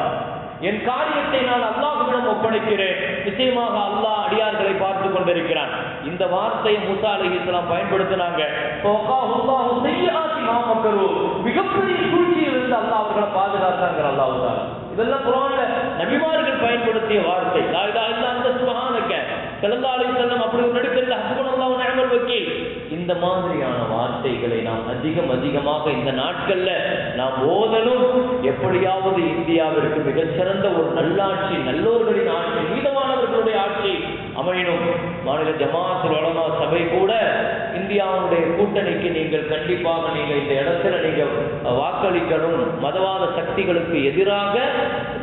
என் காரியத்தை நான் அல்லாஹ்விடம் ஒப்படைக்கிறேன், நிச்சயமாக அல்லாஹ் அடியார்களை பார்த்து கொண்டிருக்கிறான். இந்த வார்த்தையை மூசா அலைஹிஸ்ஸலாம் பயன்படுத்தினாங்க. மிகப்பெரிய சூழ்ச்சியில் இருந்து அல்லாஹ் அவர்களை பாதுகாத்தாங்க. அல்லாஹ் தஆலா இதெல்லாம் குர்ஆன்ல நபிமார்கள் பயன்படுத்திய வார்த்தை. லா இலாஹ இல்லா அன்த சுப்ஹானக ஸல்லல்லாஹு அலைஹி வஸல்லம் அப்படி ஒரு நடித்தல்ல ஹஸ்புனல்லாஹு வ நிஅமல் வக்கீல். இந்த மாதிரியான வார்த்தைகளை நாம் அதிகமாக இந்த நாட்கள்ல நாம் ஓதணும். எப்படியாவது இந்தியாவிற்கு மிகச்சிறந்த ஒரு நல்லாட்சி, நல்லோர்களின் ஆட்சி, நீதமானவர்கள் அவர்களுடைய ஆட்சி அமையணும். மாநில ஜமாஅத்துல் உலமா சபை கூட இந்தியாவுடைய கூட்டணிக்கு நீங்கள் கண்டிப்பாக இந்த இடத்துல வாக்களிக்கணும். மதவாத சக்திகளுக்கு எதிராக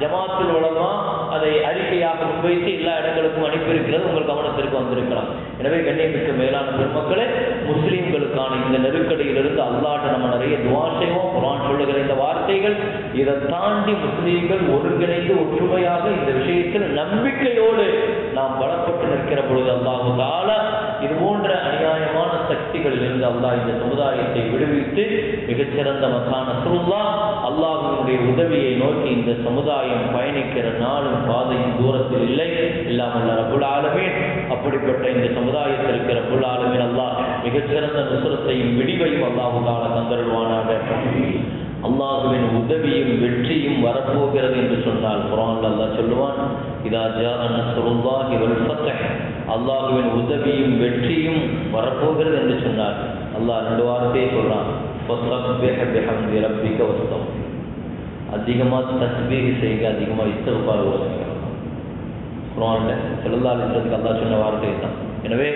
ஜமாஅத்துல் உலமா அதை அறிக்கையாக முன்வைத்து எல்லா இடங்களுக்கும் அனுப்பியிருக்கிறது உங்கள் கவனத்திற்கு வந்திருக்கலாம். எனவே கண்ணியமிக்க மேலான பெருமக்களே, முஸ்லீம்களுக்கான இந்த நெருக்கடியிலிருந்து அல்லாஹ்ட்ட நம்ம நிறைய துஆ செய்வோம். குர்ஆன் சொல்லுகிற இந்த வார்த்தைகள், இதை தாண்டி முஸ்லீம்கள் ஒருங்கிணைந்து ஒற்றுமையாக இந்த விஷயத்தில் நம்பிக்கையோடு நாம் பலப்பட்டு நிற்கிற பொழுது அல்லாஹ் தஆலா இது போன்ற அநியாயமான சக்திகளிலிருந்து அல்லாஹ் இந்த சமுதாயத்தை விடுவித்து மிகச்சிறந்த மக்கான நஸ்ருல்லாஹ் அல்லாஹ்வினுடைய உதவியை நோக்கி இந்த சமுதாயம் பயணிக்கிற நாளும் பாதையும் தூரத்தில் இல்லை. இல்லாமல் ரப்புல் ஆலமீன் அப்படிப்பட்ட இந்த சமுதாயத்திற்கு ரப்புல் ஆலமீன் அல்லாஹ் மிகச்சிறந்த நுஸ்ரத்தையும் விடிவையும் அல்லாஹ் தஆலா தந்தருள்வானாக. அல்லாஹ்வின் உதவியும் வெற்றியும் வரப்போகிறது என்று சொன்னால் குர்ஆன்ல அல்லாஹ் சொல்லுவான், இதா ஜாஅ நஸ்ருல்லாஹி வல் ஃபத்ஹ், அல்லாஹ்வின் உதவியும் வெற்றியும் வரப்போகிறது என்று சொன்னார். அல்லாஹ் ரெண்டு வார்த்தையை சொல்றான், ஃபஸப்பிஹ் பிஹம்தி ரப்பிக வஸ்தக்ஃபிர், அதிகமாக தஸ்பீஹ் செய்யுங்க, அதிகமாக இஸ்திக்ஃபார் ஓதுங்க. குர்ஆன்ல ஸல்லல்லாஹு அலைஹி வஸல்லம் அல்லாஹ் சொன்ன வார்த்தை தான். எனவே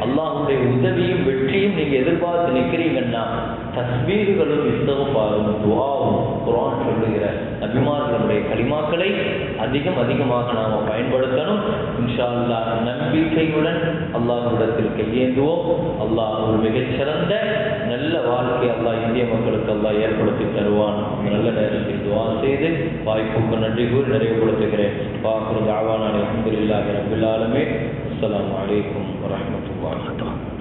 அல்லாஹ்வுடைய உதவியும் வெற்றியும் நீங்க எதிர்பார்த்து நிற்கிறீங்கன்னா தஸ்பீஹுகளும் இஸ்திக்ஃபாரும் துஆவும் குர்ஆன் சொல்லுகிற நபிமார்களுடைய கலிமாக்களை அதிகமாக நாம பயன்படுத்தணும். இன்ஷா அல்லாஹ் நம்பிக்கையுடன் அல்லாஹ்விடத்தில் கையேந்துவோம். அல்லாஹ் ஒரு மிகச்சிறந்த நல்ல வாழ்க்கை அல்லாஹ் இந்திய மக்களுக்கு அல்லாஹ் ஏற்படுத்தி தருவான். நல்ல நேரத்தில் துஆ செய்து வாய்ப்புக்கு நன்றி கூறி நிறைவுபடுத்துகிறேன். வாக்குறு தாவானா அல்ஹம்துலில்லாஹி ரப்பில் ஆலமீன். அஸ்ஸலாமு அலைக்கும் வரஹ்மத்துல்லாஹி வபரகாத்துஹு.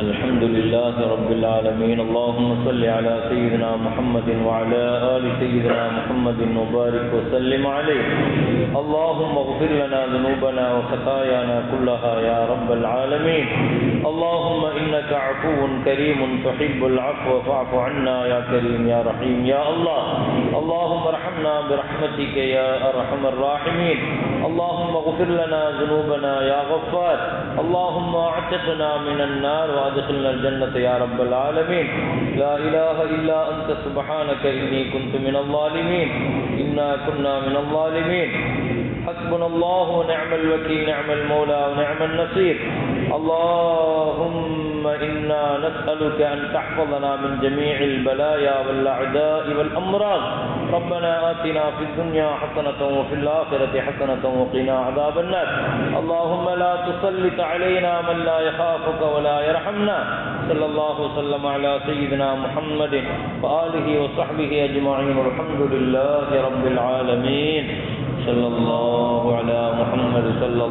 الحمد لله رب العالمين. اللهم صل على سيدنا محمد وعلى آل سيدنا محمد وبارك وسلم عليه. اللهم اغفر لنا ذنوبنا وخطايانا كلها يا رب العالمين. اللهم إنك عفو كريم تحب العفو فاعف عنا يا كريم يا رحيم يا الله. اللهم ارحمنا برحمتك يا أرحم الراحمين. اللهم اغفر لنا ذنوبنا يا غفار. اللهم اعتقنا من النار وادخلنا الجنة يا رب العالمين. لا إله إلا أنت سبحانك إني كنت من الظالمين. إنا كنا من الظالمين. حسبنا الله ونعم الوكيل، نعم المولى ونعم النصير. اللهم إنا نسألك أن تحفظنا من جميع البلايا والأعداء والأمراض. ربنا آتنا في الدنيا حسنة وفي الآخرة حسنة وقنا عذاب النار. اللهم لا تسلط علينا من لا يخافك ولا يرحمنا. صلى الله وسلم على سيدنا محمد وآله وصحبه أجمعين. الحمد لله رب العالمين. صلى الله على محمد صلى